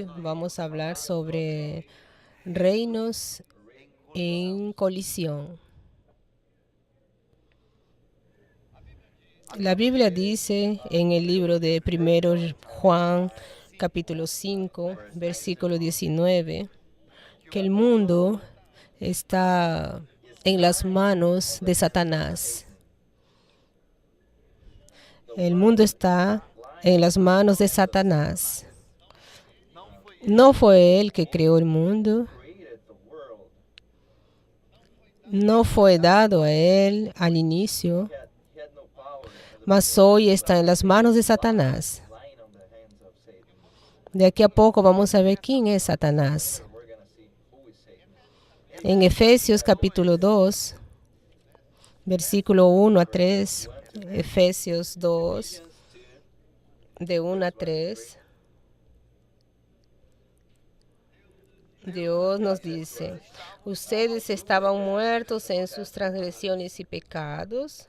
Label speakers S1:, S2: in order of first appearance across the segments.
S1: Hoy vamos a hablar sobre reinos en colisión. La Biblia dice en el libro de 1 Juan, capítulo 5, versículo 19, que el mundo está en las manos de Satanás. El mundo está en las manos de Satanás. No fue él que creó el mundo. No fue dado a él al inicio, mas hoy está en las manos de Satanás. De aquí a poco vamos a ver quién es Satanás. En Efesios capítulo 2, versículo 1 a 3, Efesios 2, de 1 a 3, Dios nos dice: ustedes estaban muertos en sus transgresiones y pecados,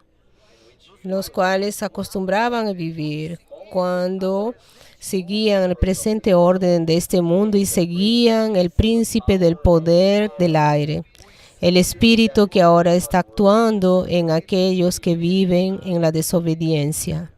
S1: los cuales acostumbraban a vivir cuando seguían el presente orden de este mundo y seguían el príncipe del poder del aire, el espíritu que ahora está actuando en aquellos que viven en la desobediencia.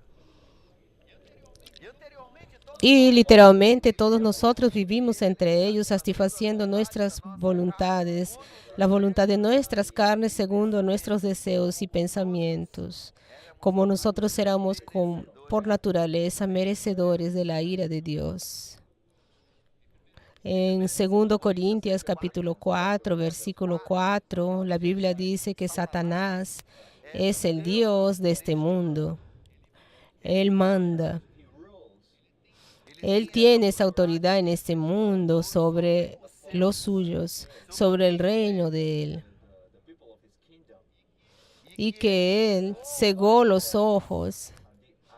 S1: Y literalmente todos nosotros vivimos entre ellos, satisfaciendo nuestras voluntades, la voluntad de nuestras carnes según nuestros deseos y pensamientos, como nosotros éramos por naturaleza merecedores de la ira de Dios. En 2 Corintios capítulo 4, versículo 4, la Biblia dice que Satanás es el Dios de este mundo. Él manda. Él tiene esa autoridad en este mundo sobre los suyos, sobre el reino de Él. Y que Él cegó los ojos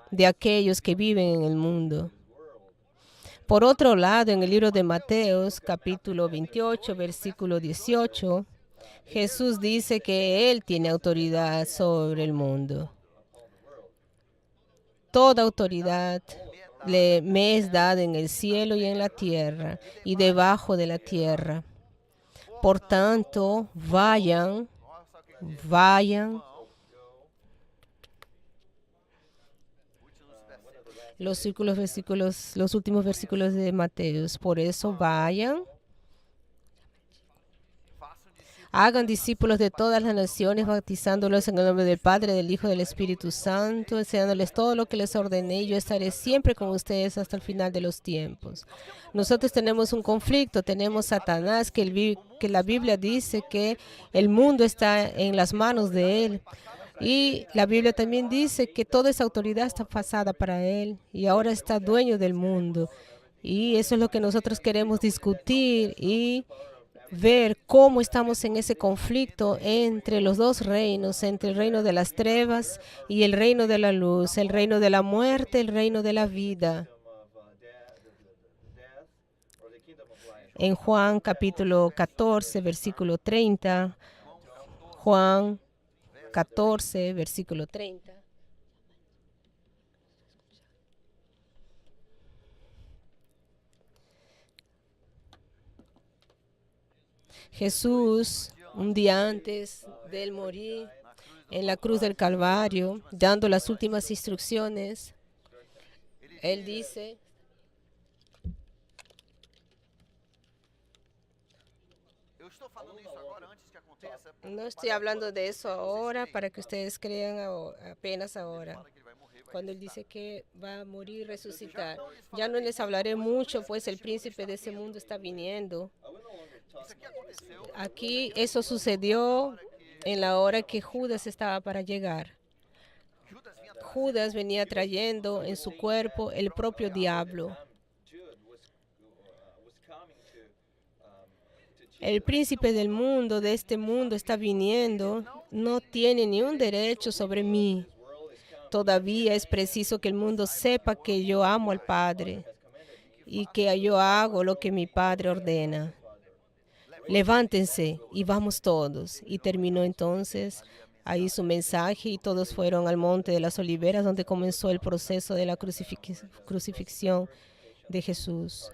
S1: de aquellos que viven en el mundo. Por otro lado, en el libro de Mateos, capítulo 28, versículo 18, Jesús dice que Él tiene autoridad sobre el mundo. Toda autoridad me es dada en el cielo y en la tierra y debajo de la tierra. Por tanto, vayan. Los últimos versículos de Mateos. Por eso vayan. Hagan discípulos de todas las naciones, bautizándolos en el nombre del Padre, del Hijo y del Espíritu Santo, enseñándoles todo lo que les ordené, y yo estaré siempre con ustedes hasta el final de los tiempos. Nosotros tenemos un conflicto, tenemos Satanás, que la Biblia dice que el mundo está en las manos de él. Y la Biblia también dice que toda esa autoridad está pasada para él y ahora está dueño del mundo. Y eso es lo que nosotros queremos discutir y ver cómo estamos en ese conflicto entre los dos reinos, entre el reino de las trevas y el reino de la luz, el reino de la muerte, el reino de la vida. En Juan capítulo 14, versículo 30, Juan 14, versículo 30. Jesús, un día antes de él morir en la cruz del Calvario, dando las últimas instrucciones, él dice: no estoy hablando de eso ahora para que ustedes crean apenas ahora. Cuando él dice que va a morir y resucitar. Ya no les hablaré mucho, pues el príncipe de ese mundo está viniendo. Aquí eso sucedió en la hora que Judas estaba para llegar. Judas venía trayendo en su cuerpo el propio diablo. El príncipe del mundo, de este mundo, está viniendo. No tiene ni un derecho sobre mí. Todavía es preciso que el mundo sepa que yo amo al Padre y que yo hago lo que mi Padre ordena. Levántense y vamos todos. Y terminó entonces ahí su mensaje y todos fueron al Monte de las Oliveras, donde comenzó el proceso de la crucifixión de Jesús.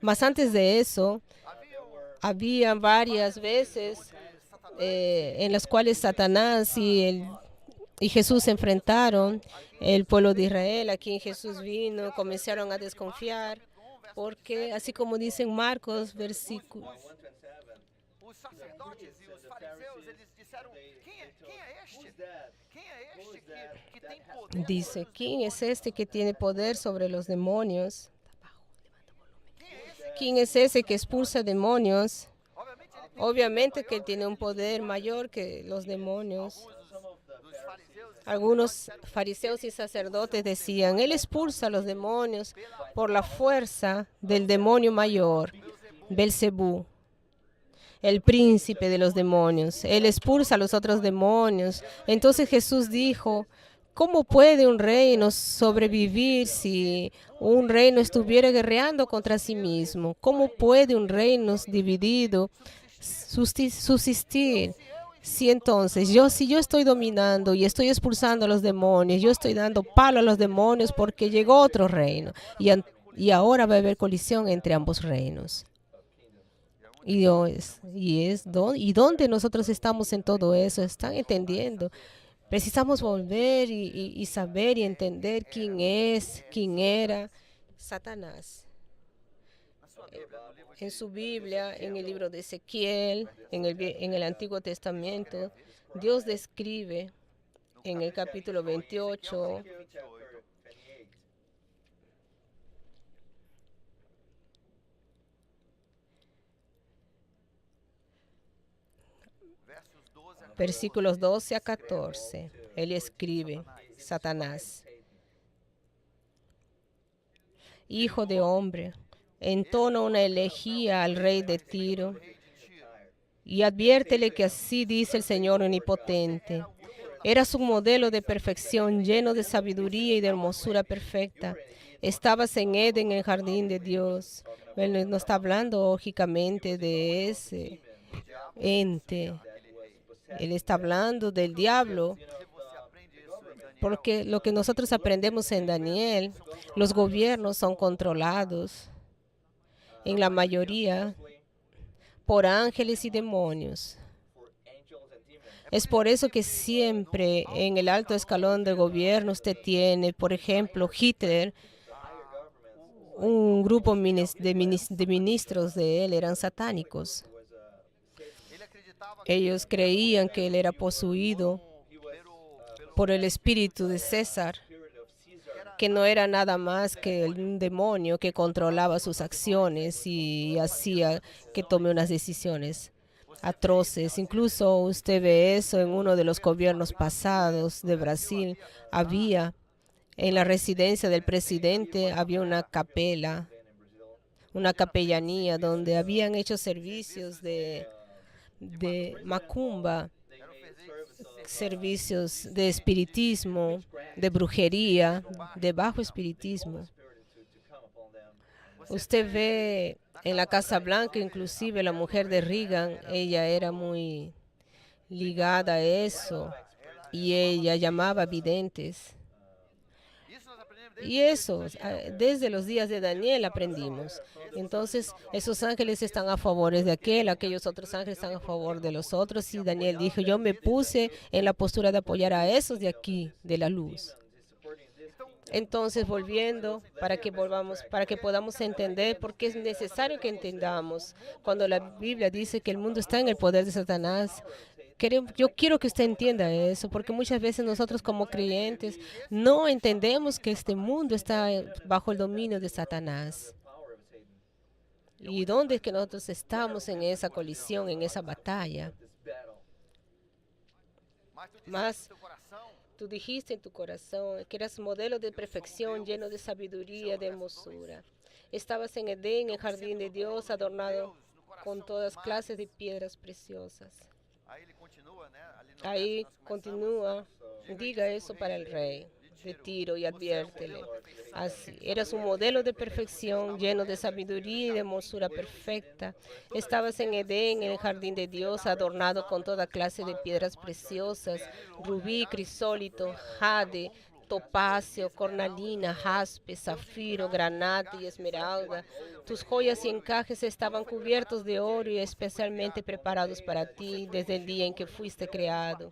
S1: Mas antes de eso, había varias veces en las cuales Satanás y Jesús se enfrentaron. El pueblo de Israel, a quien Jesús vino, comenzaron a desconfiar, porque así como dice en Marcos, versículo,
S2: Os sacerdotes e os fariseus, eles disseram, quem é este? Quem é este que tem poder?
S1: dice, ¿quién es este que tiene poder sobre los demonios? ¿Quién es ese que expulsa demonios? Obviamente que él tiene un poder mayor que los demonios.
S2: Dos fariseus
S1: Algunos fariseos y sacerdotes decían, él expulsa a los demonios por la fuerza del demonio mayor, Belcebú, el príncipe de los demonios. Él expulsa a los otros demonios. Entonces Jesús dijo, ¿cómo puede un reino sobrevivir si un reino estuviera guerreando contra sí mismo? ¿Cómo puede un reino dividido subsistir? Si entonces si yo estoy dominando y estoy expulsando a los demonios, yo estoy dando palo a los demonios porque llegó otro reino y ahora va a haber colisión entre ambos reinos. ¿Y dónde nosotros estamos en todo eso? ¿Están entendiendo? Precisamos volver y saber y entender quién era Satanás. En su Biblia, en el libro de Ezequiel, en el Antiguo Testamento, Dios describe en el capítulo 28 versículos 12 a 14. Él escribe, Satanás, hijo de hombre, entona una elegía al rey de Tiro y adviértele que así dice el Señor omnipotente. Eras un modelo de perfección, lleno de sabiduría y de hermosura perfecta. Estabas en Edén, en el jardín de Dios. Él no está hablando lógicamente de ese ente. Él está hablando del diablo, porque lo que nosotros aprendemos en Daniel, los gobiernos son controlados en la mayoría por ángeles y demonios. Es por eso que siempre en el alto escalón de gobierno usted tiene, por ejemplo, Hitler, un grupo de ministros de él eran satánicos. Ellos creían que él era poseído por el espíritu de César, que no era nada más que un demonio que controlaba sus acciones y hacía que tome unas decisiones atroces. Incluso usted ve eso en uno de los gobiernos pasados de Brasil. Había en la residencia del presidente, había una capela, una capellanía donde habían hecho servicios de macumba, servicios de espiritismo, de brujería, de bajo espiritismo. Usted ve en la Casa Blanca, inclusive la mujer de Reagan, ella era muy ligada a eso y ella llamaba videntes. Y eso, desde los días de Daniel aprendimos. Entonces, esos ángeles están a favor de aquellos otros ángeles están a favor de los otros. Y Daniel dijo, yo me puse en la postura de apoyar a esos de aquí, de la luz. Entonces, volviendo, para que podamos entender, porque es necesario que entendamos. Cuando la Biblia dice que el mundo está en el poder de Satanás, yo quiero que usted entienda eso, porque muchas veces nosotros como creyentes no entendemos que este mundo está bajo el dominio de Satanás. ¿Y dónde es que nosotros estamos en esa colisión, en esa batalla? Más tú dijiste en tu corazón que eras modelo de perfección, lleno de sabiduría, de hermosura. Estabas en Edén, en el jardín de Dios, adornado con todas clases de piedras preciosas. Ahí continúa, diga eso para el rey de Tiro y adviértele. Así, eras un modelo de perfección, lleno de sabiduría y de hermosura perfecta. Estabas en Edén, en el jardín de Dios, adornado con toda clase de piedras preciosas, rubí, crisólito, jade, topacio, cornalina, jaspe, zafiro, granate y esmeralda. Tus joyas y encajes estaban cubiertos de oro y especialmente preparados para ti desde el día en que fuiste creado.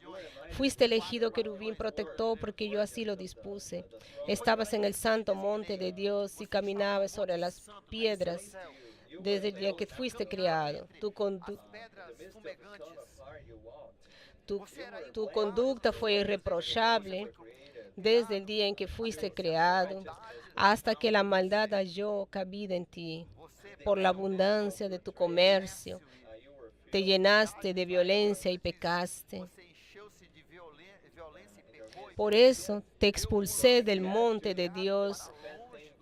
S1: Fuiste elegido querubín protector porque yo así lo dispuse. Estabas en el santo monte de Dios y caminabas sobre las piedras desde el día que fuiste creado.
S2: Pedras fumegantes.
S1: Tu conducta fue irreprochable desde el día en que fuiste creado hasta que la maldad halló cabida en ti. Por la abundancia de tu comercio, te llenaste de violencia y pecaste.
S2: Você encheu-se de violência e pecou.
S1: Por eso te expulsé del monte de Dios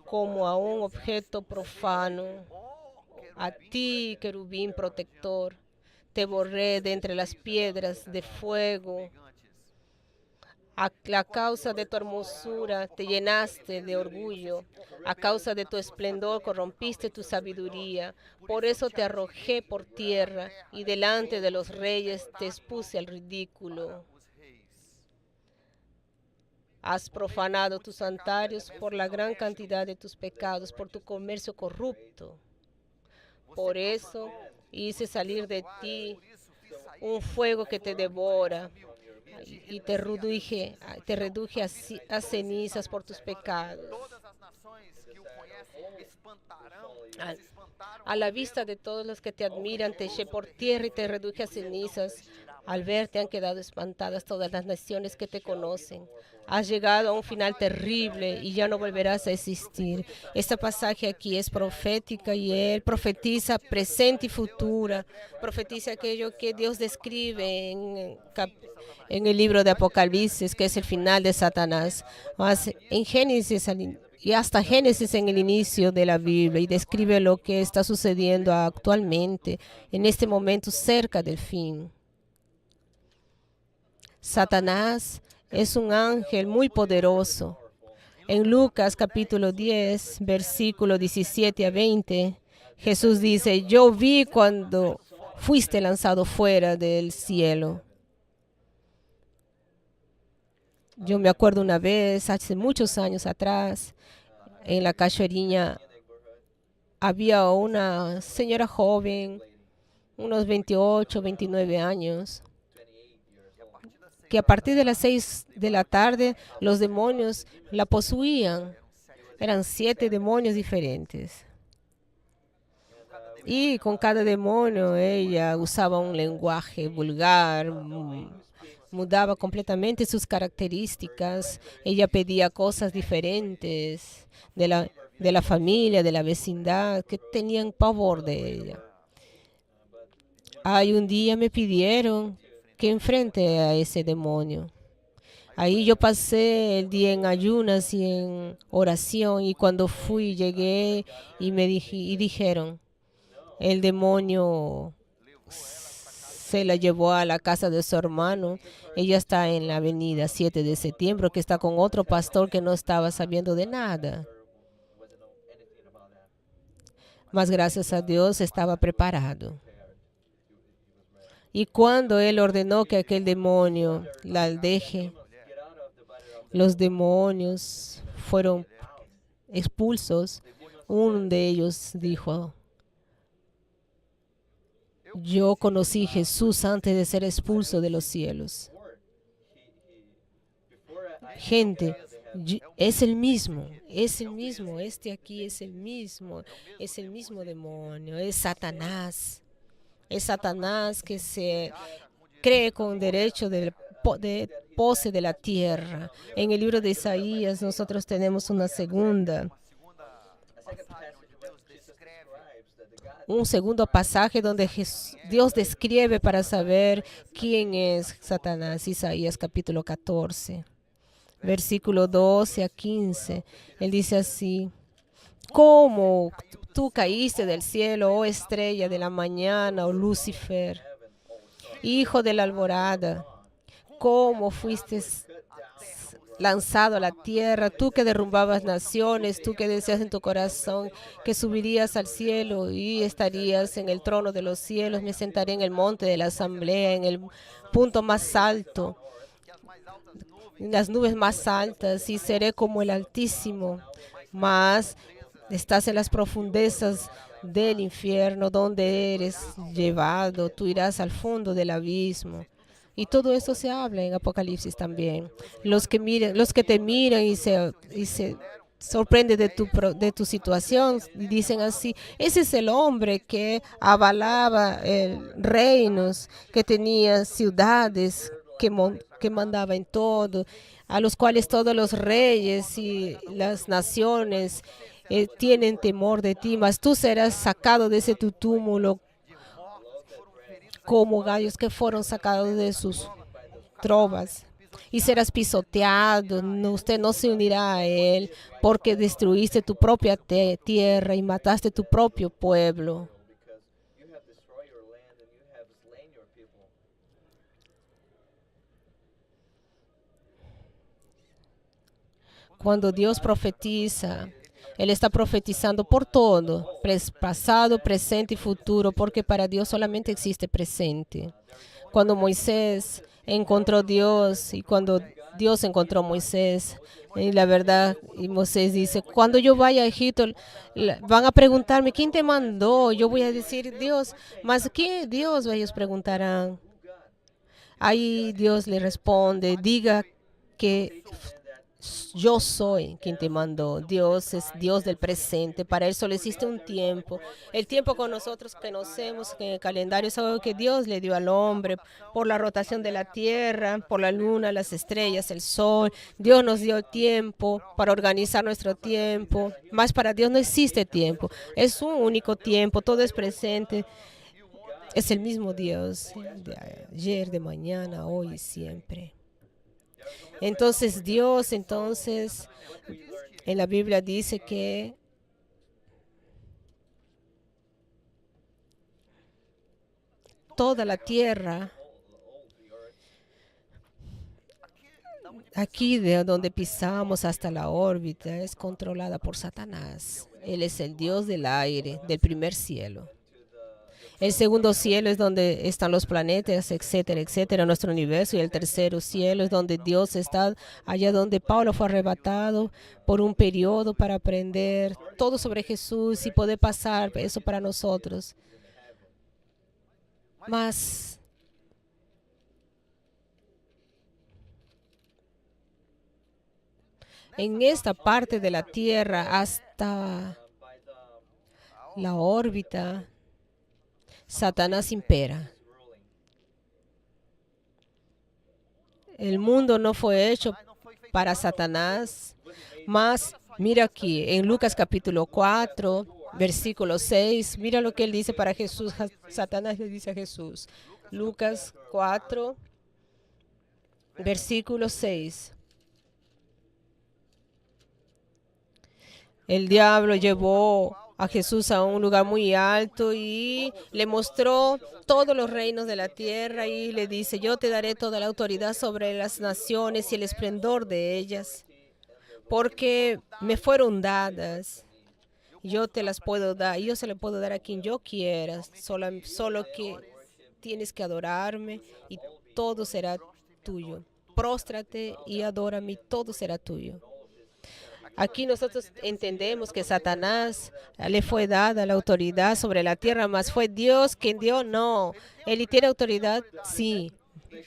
S1: como a un objeto profano. A ti, querubín protector, te borré de entre las piedras de fuego. A la causa de tu hermosura te llenaste de orgullo. A causa de tu esplendor corrompiste tu sabiduría. Por eso te arrojé por tierra y delante de los reyes te expuse al ridículo.
S2: Os reis.
S1: Has profanado tus santuarios por la gran cantidad de tus pecados, por tu comercio corrupto. Por eso hice salir de ti
S2: Por isso fiz sair
S1: un fuego que te devora y te reduje a cenizas por tus pecados.
S2: todas as nações que o conhecem espantarão,
S1: Al-
S2: se espantaram.
S1: A la vista de todos los que te admiran, te eché por tierra y te reduje a cenizas. Al verte han quedado espantadas todas las naciones que te conocen. Has llegado a un final terrible y ya no volverás a existir. Este pasaje aquí es profética y él profetiza presente y futura. Profetiza aquello que Dios describe en el libro de Apocalipsis, que es el final de Satanás. En Génesis y hasta Génesis en el inicio de la Biblia y describe lo que está sucediendo actualmente, en este momento cerca del fin. Satanás es un ángel muy poderoso. En Lucas capítulo 10, versículo 17 a 20, Jesús dice, yo vi cuando fuiste lanzado fuera del cielo. Yo me acuerdo una vez, hace muchos años atrás, en la Cachoeirinha, había una señora joven, unos 28, 29 años, que a partir de las 6 de la tarde los demonios la poseían. Eran 7 demonios diferentes. Y con cada demonio ella usaba un lenguaje vulgar, mudaba completamente sus características. Ella pedía cosas diferentes de la familia, de la vecindad, que tenían pavor de ella. Un día me pidieron que enfrente a ese demonio. Ahí yo pasé el día en ayunas y en oración, y cuando fui, llegué y dijeron, el demonio se la llevó a la casa de su hermano. Ella está en la avenida 7 de septiembre, que está con otro pastor que no estaba sabiendo de nada. Mas gracias a Dios estaba preparado. Y cuando él ordenó que aquel demonio la deje, los demonios fueron expulsos. Uno de ellos dijo, yo conocí a Jesús antes de ser expulso de los cielos. Gente, es el mismo, este aquí es el mismo demonio, es Satanás. Es Satanás que se cree con derecho de pose de la tierra. En el libro de Isaías nosotros tenemos un segundo pasaje donde Dios describe para saber quién es Satanás. Isaías capítulo 14, versículo 12 a 15. Él dice así, ¿cómo tú caíste del cielo, oh estrella de la mañana, oh Lucifer, hijo de la alborada? ¿Cómo fuiste lanzado a la tierra, tú que derrumbabas naciones, tú que decías en tu corazón que subirías al cielo y estarías en el trono de los cielos? Me sentaré en el monte de la asamblea, en el punto más alto. en las nubes más altas y seré como el Altísimo, mas estás en las profundezas del infierno donde eres llevado, tú irás al fondo del abismo. Y todo eso se habla en Apocalipsis también. Los que te miran y se sorprenden de tu situación y dicen así, ese es el hombre que avalaba reinos, que tenía ciudades, que mandaba en todo, a los cuales todos los reyes y las naciones tienen temor de ti, mas tú serás sacado de ese tu túmulo como gallos que fueron sacados de sus trovas. Y serás pisoteado, usted no se unirá a él, porque destruiste tu propia tierra y mataste tu propio pueblo. Cuando Dios profetiza, Él está profetizando por todo, pasado, presente y futuro, porque para Dios solamente existe presente. Cuando Moisés encontró a Dios y cuando Dios encontró a Moisés, y la verdad, y Moisés dice, cuando yo vaya a Egipto, van a preguntarme, ¿quién te mandó? Yo voy a decir, Dios, ¿más qué Dios? Ellos preguntarán. Ahí Dios le responde, diga que yo soy quien te mandó. Dios es Dios del presente. Para él solo existe un tiempo. El tiempo con nosotros que conocemos en el calendario es algo que Dios le dio al hombre por la rotación de la tierra, por la luna, las estrellas, el sol. Dios nos dio tiempo para organizar nuestro tiempo. Más para Dios no existe tiempo. Es un único tiempo. Todo es presente. Es el mismo Dios de ayer, de mañana, hoy y siempre. Entonces Dios, en la Biblia dice que toda la tierra, aquí de donde pisamos hasta la órbita, es controlada por Satanás. Él es el Dios del aire, del primer cielo. El segundo cielo es donde están los planetas, etcétera, etcétera, nuestro universo. Y el tercer cielo es donde Dios está, allá donde Pablo fue arrebatado por un periodo para aprender todo sobre Jesús y poder pasar eso para nosotros. Mas en esta parte de la Tierra hasta la órbita, Satanás impera. El mundo no fue hecho para Satanás, mas mira aquí, en Lucas capítulo 4, versículo 6, mira lo que él dice para Jesús. Satanás le dice a Jesús. Lucas 4, versículo 6. El diablo llevó a Jesús a un lugar muy alto y le mostró todos los reinos de la tierra y le dice, yo te daré toda la autoridad sobre las naciones y el esplendor de ellas, porque me fueron dadas. Yo te las puedo dar, y yo se las puedo dar a quien yo quiera, solo que tienes que adorarme y todo será tuyo. Próstrate y adórame y todo será tuyo. Aquí nosotros entendemos que Satanás le fue dada la autoridad sobre la tierra, mas fue Dios quien dio, no. Él tiene autoridad, sí.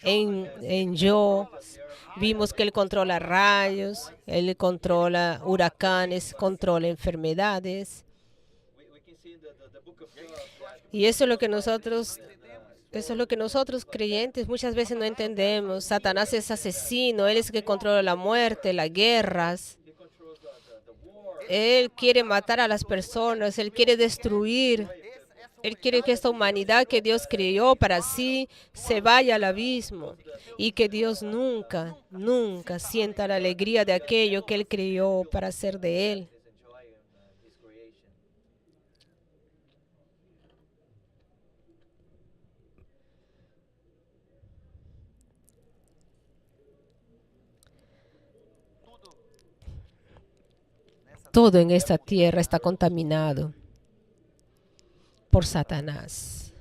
S1: En yo vimos que Él controla rayos, Él controla huracanes, controla enfermedades. Y eso es lo que nosotros creyentes muchas veces no entendemos. Satanás es asesino, Él es el que controla la muerte, las guerras. Él quiere matar a las personas, Él quiere destruir. Él quiere que esta humanidad que Dios creó para sí se vaya al abismo y que Dios nunca, nunca sienta la alegría de aquello que Él creó para hacer de Él. Todo en esta tierra está contaminado por Satanás.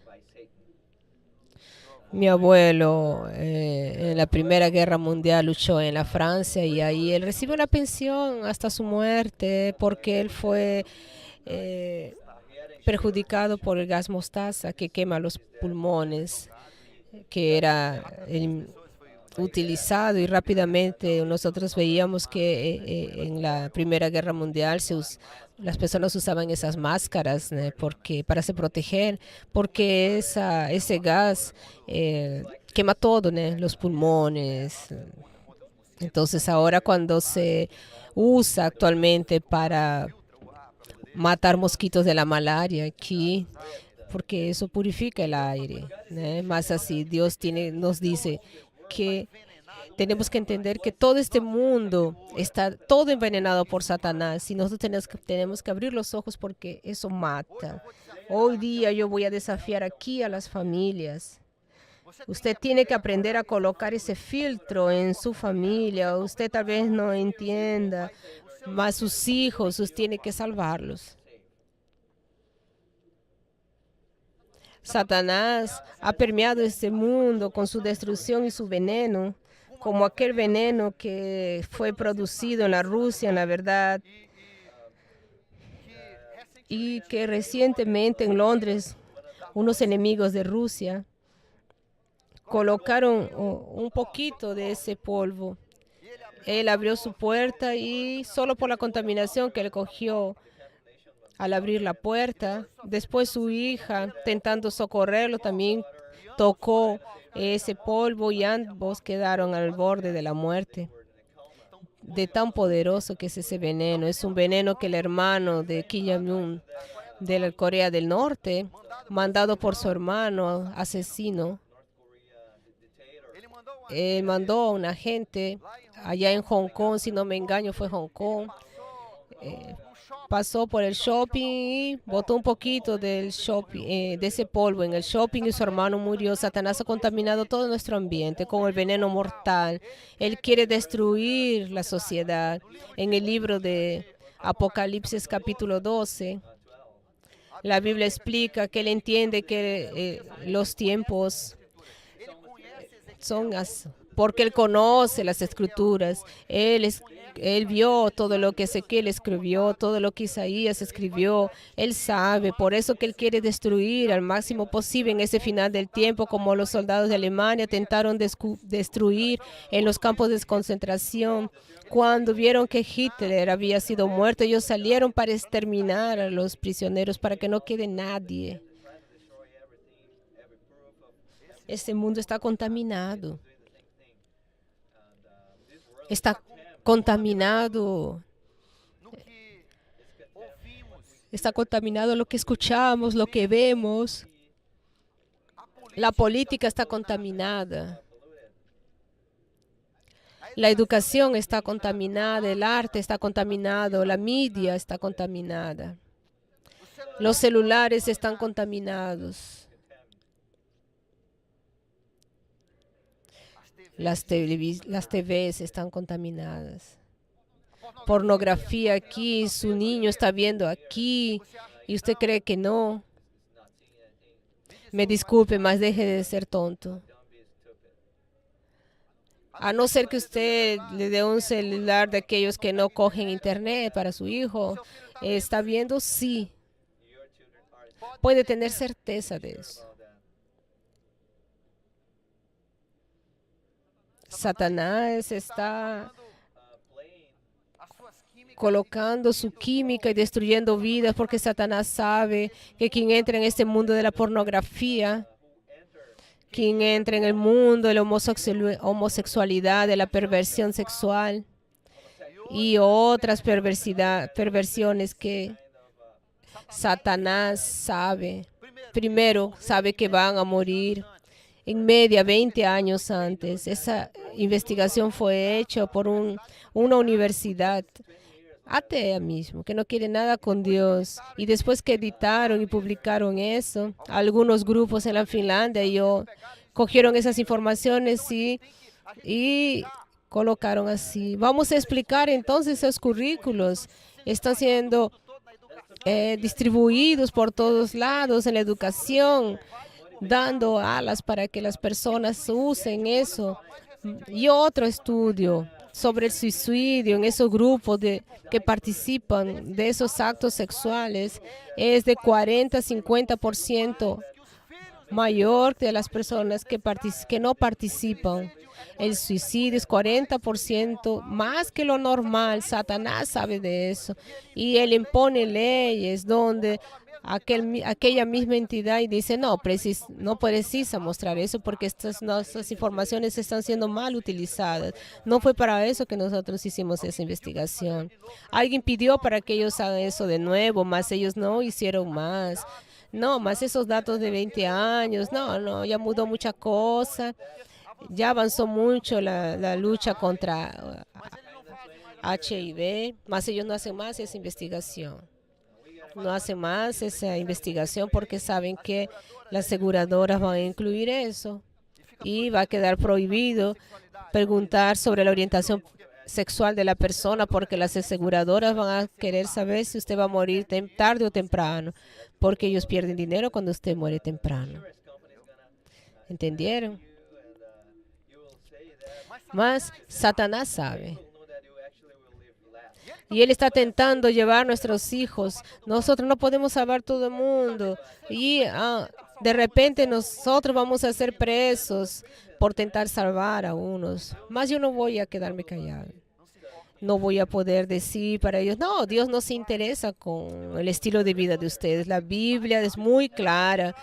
S1: Mi abuelo en la Primera Guerra Mundial luchó en la Francia y ahí él recibió una pensión hasta su muerte porque él fue perjudicado por el gas mostaza que quema los pulmones, que era utilizado y rápidamente nosotros veíamos que en la Primera Guerra Mundial las personas usaban esas máscaras porque para se proteger, porque ese gas quema todo, los pulmones. Entonces ahora cuando se usa actualmente para matar mosquitos de la malaria aquí, porque eso purifica el aire, más así Dios nos dice que tenemos que entender que todo este mundo está todo envenenado por Satanás y nosotros tenemos que abrir los ojos porque eso mata. Hoy día yo voy a desafiar aquí a las familias. Usted tiene que aprender a colocar ese filtro en su familia. Usted tal vez no entienda, mas sus hijos, usted tiene que salvarlos. Satanás ha permeado este mundo con su destrucción y su veneno, como aquel veneno que fue producido en la Rusia, en la verdad, y que recientemente en Londres unos enemigos de Rusia colocaron un poquito de ese polvo. Él abrió su puerta y solo por la contaminación que le cogió al abrir la puerta, después su hija, intentando socorrerlo, también tocó ese polvo y ambos quedaron al borde de la muerte. De tan poderoso que es ese veneno. Es un veneno que el hermano de Kim Jong-un de la Corea del Norte, mandado por su hermano asesino, él mandó a un agente allá en Hong Kong, si no me engaño fue Hong Kong, pasó por el shopping y botó un poquito del shopping, de ese polvo en el shopping y su hermano murió. Satanás ha contaminado todo nuestro ambiente con el veneno mortal. Él quiere destruir la sociedad. En el libro de Apocalipsis capítulo 12, la Biblia explica que él entiende que los tiempos son así, porque él conoce las escrituras. Él vio todo lo que Ezequiel escribió, todo lo que Isaías escribió. Él sabe, por eso que él quiere destruir al máximo posible en ese final del tiempo, como los soldados de Alemania intentaron destruir en los campos de concentración. Cuando vieron que Hitler había sido muerto, ellos salieron para exterminar a los prisioneros, para que no quede nadie. Este mundo está contaminado. Está contaminado. Está contaminado lo que escuchamos, lo que vemos. La política está contaminada. La educación está contaminada, el arte está contaminado, la media está contaminada. Los celulares están contaminados. Las TVs están contaminadas. Pornografía aquí, su niño está viendo aquí y usted cree que no. Me disculpe, mas deje de ser tonto. A no ser que usted le dé un celular de aquellos que no cogen internet para su hijo. ¿Está viendo? Sí. Puede tener certeza de eso. Satanás está colocando su química y destruyendo vidas porque Satanás sabe que quien entra en este mundo de la pornografía, quien entra en el mundo de la homosexualidad, de la perversión sexual y otras perversiones que Satanás sabe. Primero, sabe que van a morir en media 20 años antes. Esa investigación fue hecha por una universidad atea mismo, que no quiere nada con Dios. Y después que editaron y publicaron eso, algunos grupos en la Finlandia cogieron esas informaciones y colocaron así. Vamos a explicar entonces esos currículos. Están siendo distribuidos por todos lados en la educación. dando alas para que las personas usen eso. Y otro estudio sobre el suicidio en esos grupos que participan de esos actos sexuales es de 40 a 50% mayor de las personas que no participan. El suicidio es 40% más que lo normal. Satanás sabe de eso. Y él impone leyes donde aquella misma entidad y dice, no precisa mostrar eso porque estas informaciones están siendo mal utilizadas. No fue para eso que nosotros hicimos esa investigación. Alguien pidió para que ellos hagan eso de nuevo, más ellos no hicieron más. No, más esos datos de 20 años, no, ya mudó mucha cosa, ya avanzó mucho la lucha contra HIV, más ellos no hacen más esa investigación. No hacen más esa investigación porque saben que las aseguradoras van a incluir eso y va a quedar prohibido preguntar sobre la orientación sexual de la persona porque las aseguradoras van a querer saber si usted va a morir tarde o temprano, porque ellos pierden dinero cuando usted muere temprano. ¿Entendieron? Mas Satanás sabe. Y él está tentando llevar a nuestros hijos. Nosotros no podemos salvar todo el mundo. Y de repente nosotros vamos a ser presos por tentar salvar a unos. Mas yo no voy a quedarme callado. No voy a poder decir para ellos, no, Dios no se interesa con el estilo de vida de ustedes. La Biblia es muy clara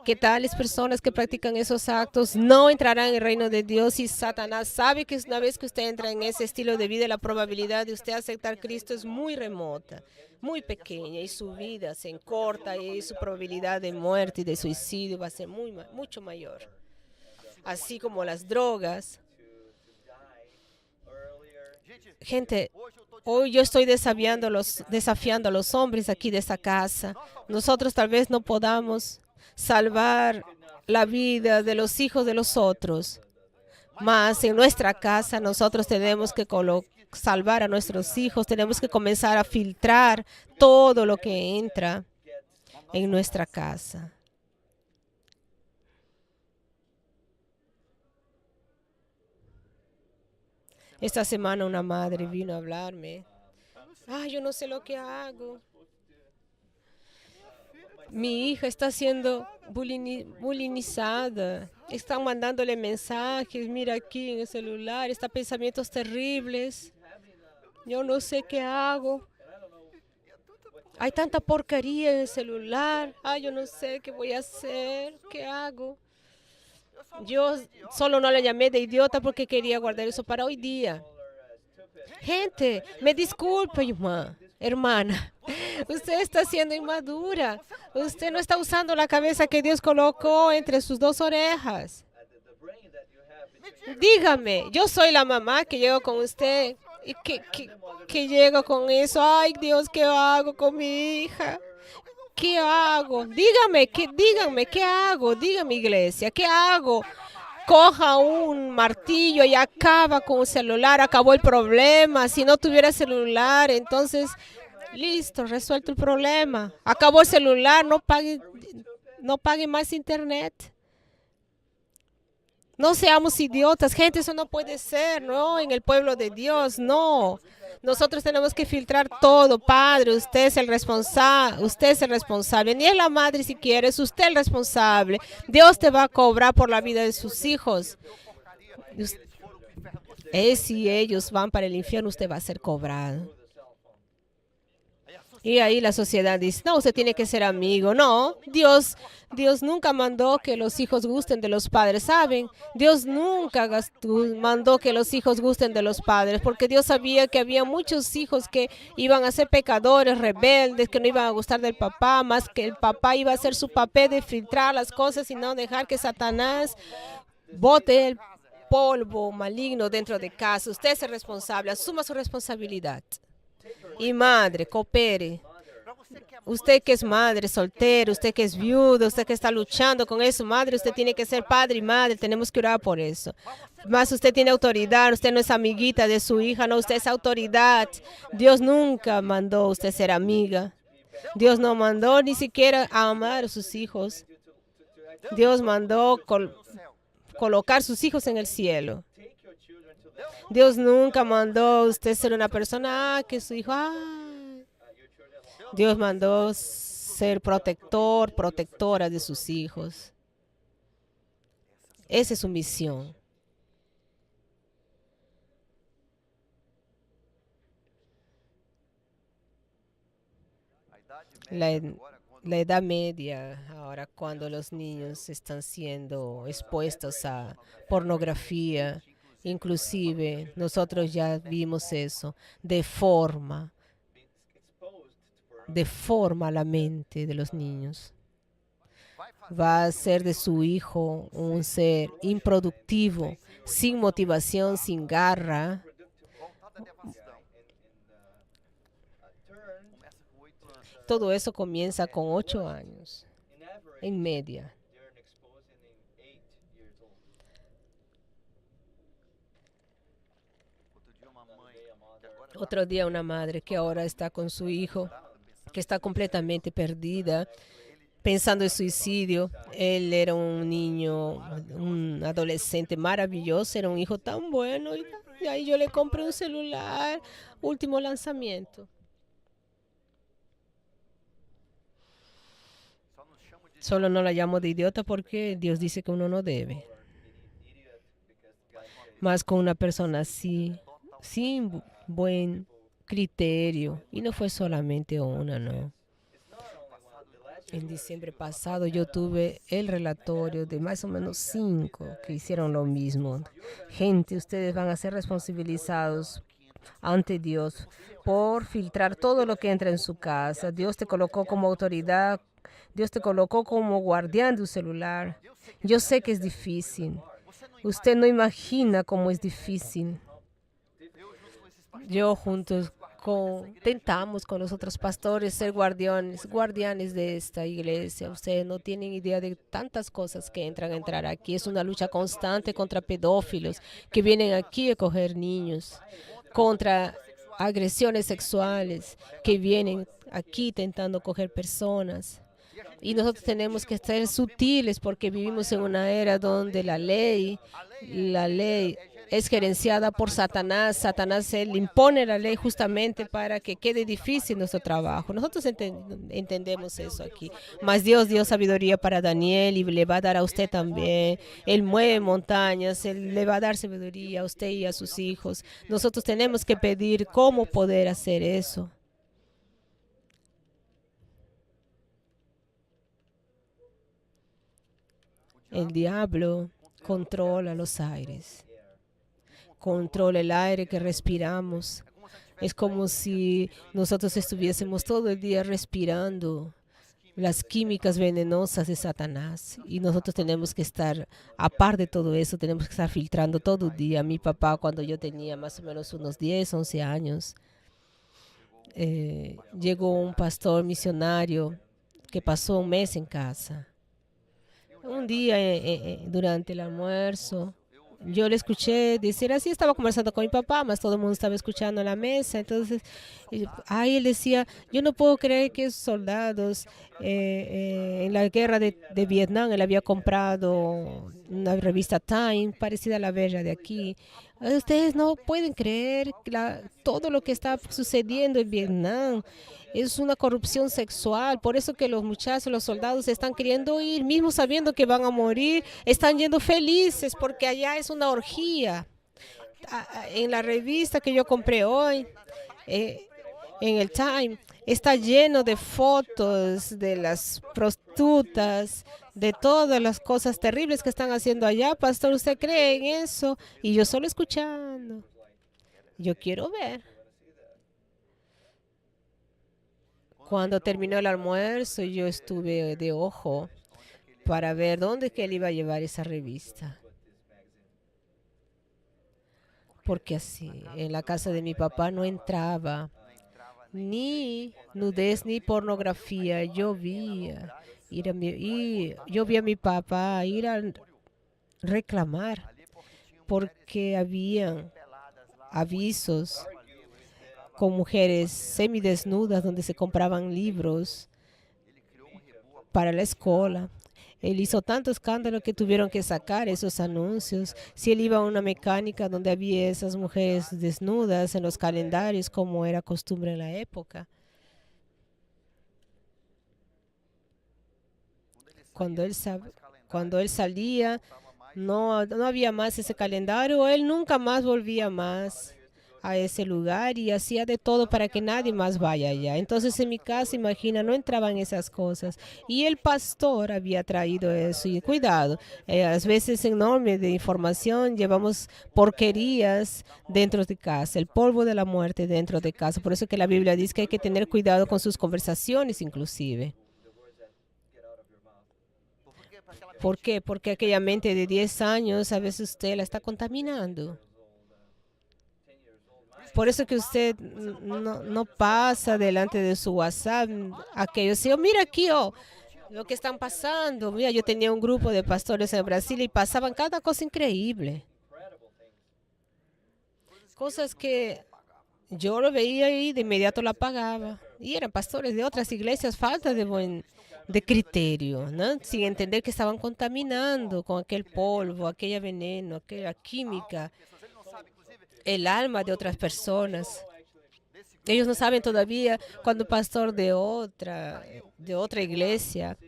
S1: que tales personas que practican esos actos no entrarán en el reino de Dios, y Satanás sabe que una vez que usted entra en ese estilo de vida, la probabilidad de usted aceptar a Cristo es muy remota, muy pequeña, y su vida se encorta y su probabilidad de muerte y de suicidio va a ser mucho mayor. Así como las drogas. Gente, hoy yo estoy desafiando a los hombres aquí de esta casa. Nosotros tal vez no podamos salvar la vida de los hijos de los otros, mas en nuestra casa nosotros tenemos que salvar a nuestros hijos. Tenemos que comenzar a filtrar todo lo que entra en nuestra casa. Esta semana una madre vino a hablarme. Yo no sé lo que hago. Mi hija está siendo bulinizada. Están mandándole mensajes. Mira aquí en el celular. Está pensamientos terribles. Yo no sé qué hago. Hay tanta porquería en el celular. Yo no sé qué voy a hacer. ¿Qué hago? Yo solo no le llamé de idiota porque quería guardar eso para hoy día. Gente, me disculpe, hermana. Usted está siendo inmadura. Usted no está usando la cabeza que Dios colocó entre sus dos orejas. Dígame, yo soy la mamá que llego con usted y que llego con eso. Ay, Dios, ¿qué hago con mi hija? ¿Qué hago? Dígame, ¿qué hago? Dígame, iglesia, ¿qué hago? Coja un martillo y acaba con el celular, acabó el problema. Si no tuviera celular, entonces, listo, resuelto el problema. Acabó el celular, no pague más internet. No seamos idiotas, gente, eso no puede ser, ¿no? En el pueblo de Dios, no. Nosotros tenemos que filtrar todo. Padre, usted es el responsable. Ni es la madre siquiera, es usted el responsable. Dios te va a cobrar por la vida de sus hijos. Si ellos van para el infierno, usted va a ser cobrado. Y ahí la sociedad dice, no, usted tiene que ser amigo. No, Dios nunca mandó que los hijos gusten de los padres, ¿saben? Dios nunca mandó que los hijos gusten de los padres, porque Dios sabía que había muchos hijos que iban a ser pecadores, rebeldes, que no iban a gustar del papá, más que el papá iba a hacer su papel de filtrar las cosas y no dejar que Satanás bote el polvo maligno dentro de casa. Usted es el responsable, asuma su responsabilidad. Y madre, coopere. Usted que es madre soltera, usted que es viuda, usted que está luchando con eso, madre, usted tiene que ser padre y madre, tenemos que orar por eso. Más usted tiene autoridad, usted no es amiguita de su hija, no, usted es autoridad. Dios nunca mandó a usted ser amiga. Dios no mandó ni siquiera a amar a sus hijos. Dios mandó colocar sus hijos en el cielo. Dios nunca mandó usted ser una persona que su hijo. Dios mandó ser protector, protectora de sus hijos. Esa es su misión. La edad media, ahora cuando los niños están siendo expuestos a pornografía, inclusive nosotros ya vimos eso, deforma la mente de los niños. Va a hacer de su hijo un ser improductivo, sin motivación, sin garra. Todo eso comienza con 8 años, en media. Otro día una madre que ahora está con su hijo, que está completamente perdida, pensando en suicidio. Él era un niño, un adolescente maravilloso, era un hijo tan bueno. Y ahí yo le compré un celular, último lanzamiento. Solo no la llamo de idiota porque Dios dice que uno no debe. Más con una persona así, sin buen criterio. Y no fue solamente una, no. En diciembre pasado yo tuve el relatorio de más o menos 5 que hicieron lo mismo. Gente, ustedes van a ser responsabilizados ante Dios por filtrar todo lo que entra en su casa. Dios te colocó como autoridad. Dios te colocó como guardián de un celular. Yo sé que es difícil. Usted no imagina cómo es difícil. Yo tentamos con los otros pastores ser guardianes de esta iglesia. Ustedes no tienen idea de tantas cosas que entrar aquí. Es una lucha constante contra pedófilos que vienen aquí a coger niños, contra agresiones sexuales que vienen aquí intentando coger personas. Y nosotros tenemos que ser sutiles porque vivimos en una era donde la ley es gerenciada por Satanás. Satanás él impone la ley justamente para que quede difícil nuestro trabajo. Nosotros entendemos eso aquí. Mas Dios dio sabiduría para Daniel y le va a dar a usted también. Él mueve montañas, Él le va a dar sabiduría a usted y a sus hijos. Nosotros tenemos que pedir cómo poder hacer eso. El diablo controla los aires, controla el aire que respiramos. Es como si nosotros estuviésemos todo el día respirando las químicas venenosas de Satanás. Y nosotros tenemos que estar, a par de todo eso, tenemos que estar filtrando todo el día. Mi papá, cuando yo tenía más o menos unos 10, 11 años, llegó un pastor misionario que pasó un mes en casa. Un día durante el almuerzo, yo le escuché decir así, estaba conversando con mi papá, más todo el mundo estaba escuchando en la mesa. Entonces, ahí él decía, yo no puedo creer que esos soldados en la guerra de Vietnam, él había comprado una revista Time, parecida a la Bella de aquí. Ustedes no pueden creer todo lo que está sucediendo en Vietnam. Es una corrupción sexual, por eso que los muchachos, los soldados están queriendo ir, mismo sabiendo que van a morir, están yendo felices porque allá es una orgía. En la revista que yo compré hoy, en el Time, está lleno de fotos de las prostitutas, de todas las cosas terribles que están haciendo allá. Pastor, ¿usted cree en eso? Y yo solo escuchando. Yo quiero ver. Cuando terminó el almuerzo, yo estuve de ojo para ver dónde que él iba a llevar esa revista. Porque así, en la casa de mi papá no entraba ni nudez ni pornografía. Yo vi a mi papá ir a reclamar porque habían avisos con mujeres semidesnudas donde se compraban libros para la escuela. Él hizo tanto escándalo que tuvieron que sacar esos anuncios. Si él iba a una mecánica donde había esas mujeres desnudas en los calendarios, como era costumbre en la época. Cuando él, cuando él salía, no había más ese calendario. Él nunca más volvía más a ese lugar y hacía de todo para que nadie más vaya allá. Entonces en mi casa, imagina, no entraban esas cosas. Y el pastor había traído eso. Y cuidado, a veces enorme de información, llevamos porquerías dentro de casa, el polvo de la muerte dentro de casa. Por eso que la Biblia dice que hay que tener cuidado con sus conversaciones inclusive. ¿Por qué? Porque aquella mente de 10 años, a veces usted la está contaminando. Por eso que usted no pasa delante de su WhatsApp aquellos, sí, oh, mira aquí, oh, lo que están pasando. Mira, yo tenía un grupo de pastores en Brasil y pasaban cada cosa increíble. Cosas que yo lo veía y de inmediato la apagaba. Y eran pastores de otras iglesias, falta de criterio, ¿no? Sin entender que estaban contaminando con aquel polvo, aquella veneno, aquella química, el alma de otras personas. Ellos no saben todavía cuando un pastor de otra iglesia,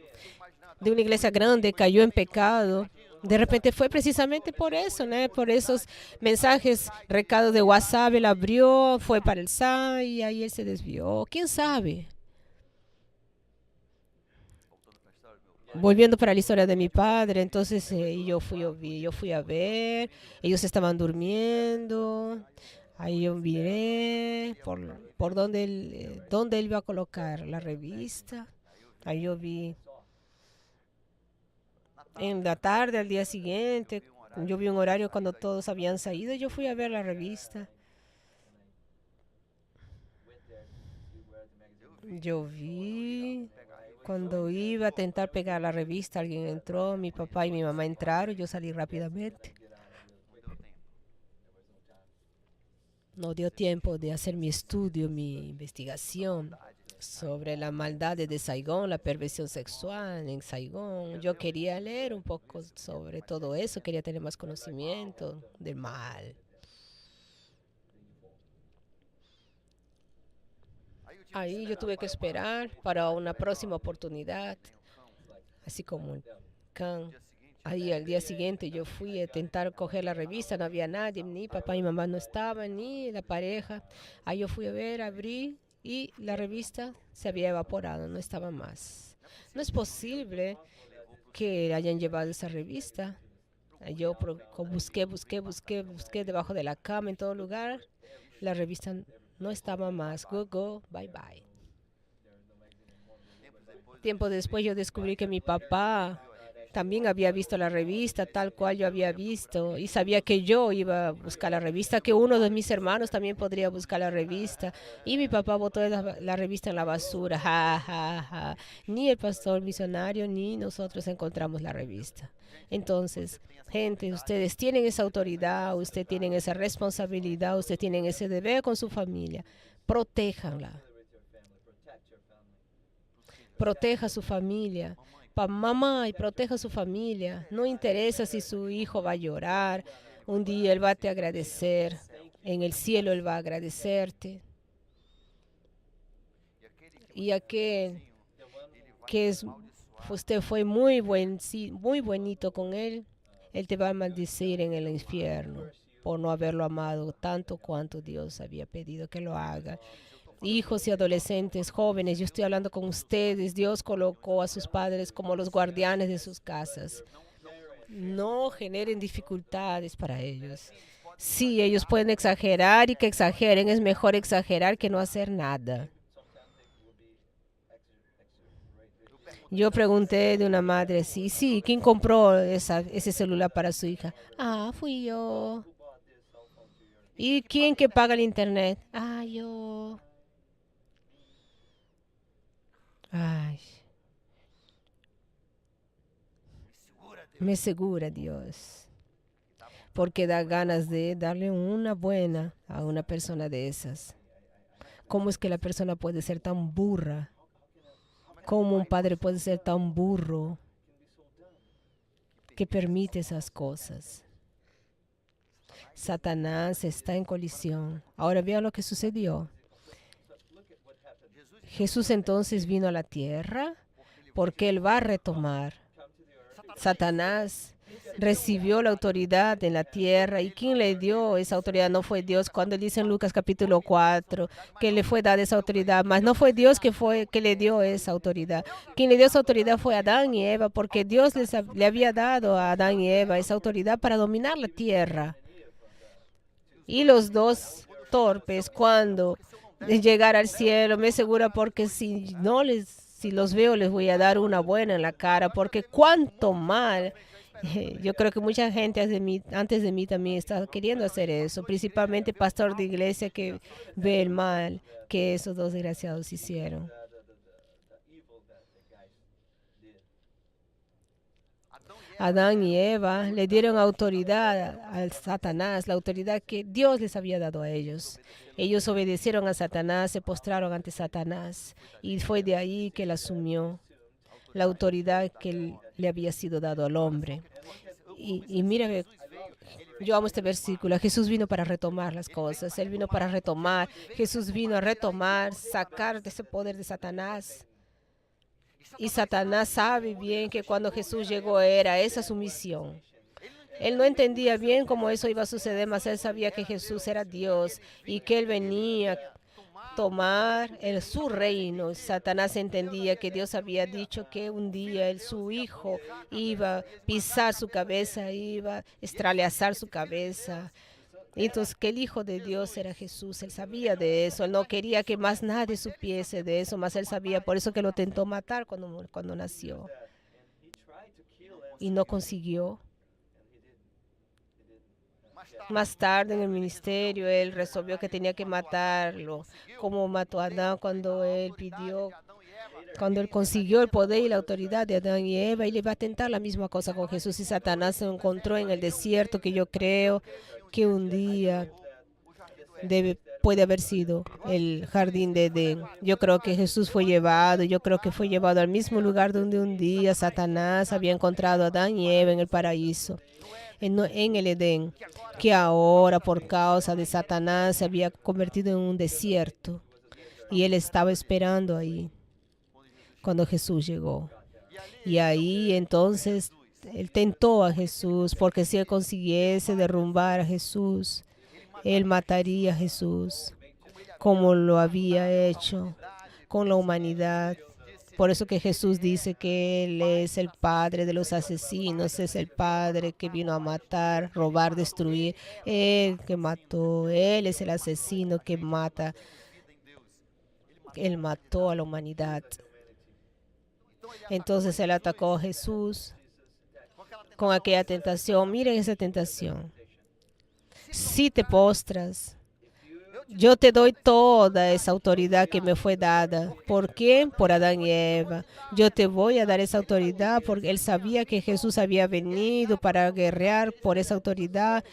S1: de una iglesia grande, cayó en pecado. De repente fue precisamente por eso, ¿no? Por esos mensajes, recados de WhatsApp, él abrió, fue para el SAI y ahí él se desvió. ¿Quién sabe? Volviendo para la historia de mi padre, entonces yo fui a ver, ellos estaban durmiendo, ahí yo miré por dónde él iba a colocar la revista, ahí yo vi en la tarde, al día siguiente, yo vi un horario cuando todos habían salido, yo fui a ver la revista. Yo vi cuando iba a intentar pegar la revista, alguien entró, mi papá y mi mamá entraron, yo salí rápidamente. No dio tiempo de hacer mi estudio, mi investigación sobre la maldad de Saigón, la perversión sexual en Saigón. Yo quería leer un poco sobre todo eso, quería tener más conocimiento del mal. Ahí yo tuve que esperar para una próxima oportunidad, así como Khan. Ahí al día siguiente yo fui a intentar coger la revista, no había nadie, ni papá y mamá no estaban, ni la pareja. Ahí yo fui a ver, abrí y la revista se había evaporado, no estaba más. No es posible que hayan llevado esa revista. Yo busqué debajo de la cama, en todo lugar. La revista no estaba más. Go, bye, bye. Tiempo después yo descubrí que mi papá también había visto la revista tal cual yo había visto y sabía que yo iba a buscar la revista, que uno de mis hermanos también podría buscar la revista y mi papá botó la revista en la basura. Ja, ja, ja. Ni el pastor misionario ni nosotros encontramos la revista. Entonces, gente, ustedes tienen esa autoridad, ustedes tienen esa responsabilidad, ustedes tienen ese deber con su familia. Protéjanla. Proteja a su familia. Mamá, y proteja a su familia. No interesa si su hijo va a llorar. Un día él va a te agradecer. En el cielo él va a agradecerte. Y aquel que usted fue muy bonito con él, él te va a maldecir en el infierno por no haberlo amado tanto cuanto Dios había pedido que lo haga. Hijos y adolescentes, jóvenes, yo estoy hablando con ustedes. Dios colocó a sus padres como los guardianes de sus casas. No generen dificultades para ellos. Sí, ellos pueden exagerar y que exageren. Es mejor exagerar que no hacer nada. Yo pregunté de una madre, sí, ¿quién compró ese celular para su hija? Ah, fui yo. ¿Y quién que paga el internet? Ah, yo. Ay, me asegura Dios, porque da ganas de darle una buena a una persona de esas. ¿Cómo es que la persona puede ser tan burra? ¿Cómo un padre puede ser tan burro? que permite esas cosas. Satanás está en colisión. Ahora vean lo que sucedió. Jesús entonces vino a la tierra porque Él va a retomar. Satanás recibió la autoridad en la tierra. ¿Y quién le dio esa autoridad? No fue Dios. Cuando dice en Lucas capítulo 4 que le fue dada esa autoridad, mas no fue Dios que le dio esa autoridad. Quien le dio esa autoridad fue Adán y Eva, porque Dios le había dado a Adán y Eva esa autoridad para dominar la tierra. Y los dos torpes, cuando llegar al cielo, me asegura, porque si los veo les voy a dar una buena en la cara, porque cuánto mal. Yo creo que mucha gente antes de mí también está queriendo hacer eso, principalmente pastor de iglesia que ve el mal que esos dos desgraciados hicieron. Adán y Eva le dieron autoridad a Satanás, la autoridad que Dios les había dado a ellos. Ellos obedecieron a Satanás, se postraron ante Satanás y fue de ahí que él asumió la autoridad que le había sido dado al hombre. Y mira, yo amo este versículo. Jesús vino para retomar las cosas. Él vino para retomar. Jesús vino a retomar, sacar de ese poder de Satanás. Y Satanás sabe bien que cuando Jesús llegó era esa su misión. Él no entendía bien cómo eso iba a suceder, mas él sabía que Jesús era Dios y que él venía a tomar su reino. Satanás entendía que Dios había dicho que un día su hijo iba a pisar su cabeza, iba a estrellar su cabeza. Entonces, que el Hijo de Dios era Jesús. Él sabía de eso. Él no quería que más nadie supiese de eso, más él sabía. Por eso que lo tentó matar cuando nació. Y no consiguió. Más tarde en el ministerio, él resolvió que tenía que matarlo, como mató a Adán cuando él consiguió el poder y la autoridad de Adán y Eva, y le va a tentar la misma cosa con Jesús. Y Satanás se encontró en el desierto, que yo creo que un día puede haber sido el jardín de Edén. Yo creo que Jesús fue llevado, yo creo que fue llevado al mismo lugar donde un día Satanás había encontrado a Adán y Eva en el paraíso, en el Edén, que ahora por causa de Satanás se había convertido en un desierto. Y él estaba esperando ahí cuando Jesús llegó. Y ahí entonces él tentó a Jesús, porque si él consiguiese derrumbar a Jesús, él mataría a Jesús, como lo había hecho con la humanidad. Por eso que Jesús dice que Él es el padre de los asesinos, es el padre que vino a matar, robar, destruir. Él que mató, Él es el asesino que mata. Él mató a la humanidad. Entonces Él atacó a Jesús con aquella tentación. Miren esa tentación. Si te postras, yo te doy toda esa autoridad que me fue dada. ¿Por qué? Por Adán y Eva. Yo te voy a dar esa autoridad porque él sabía que Jesús había venido para guerrear por esa autoridad.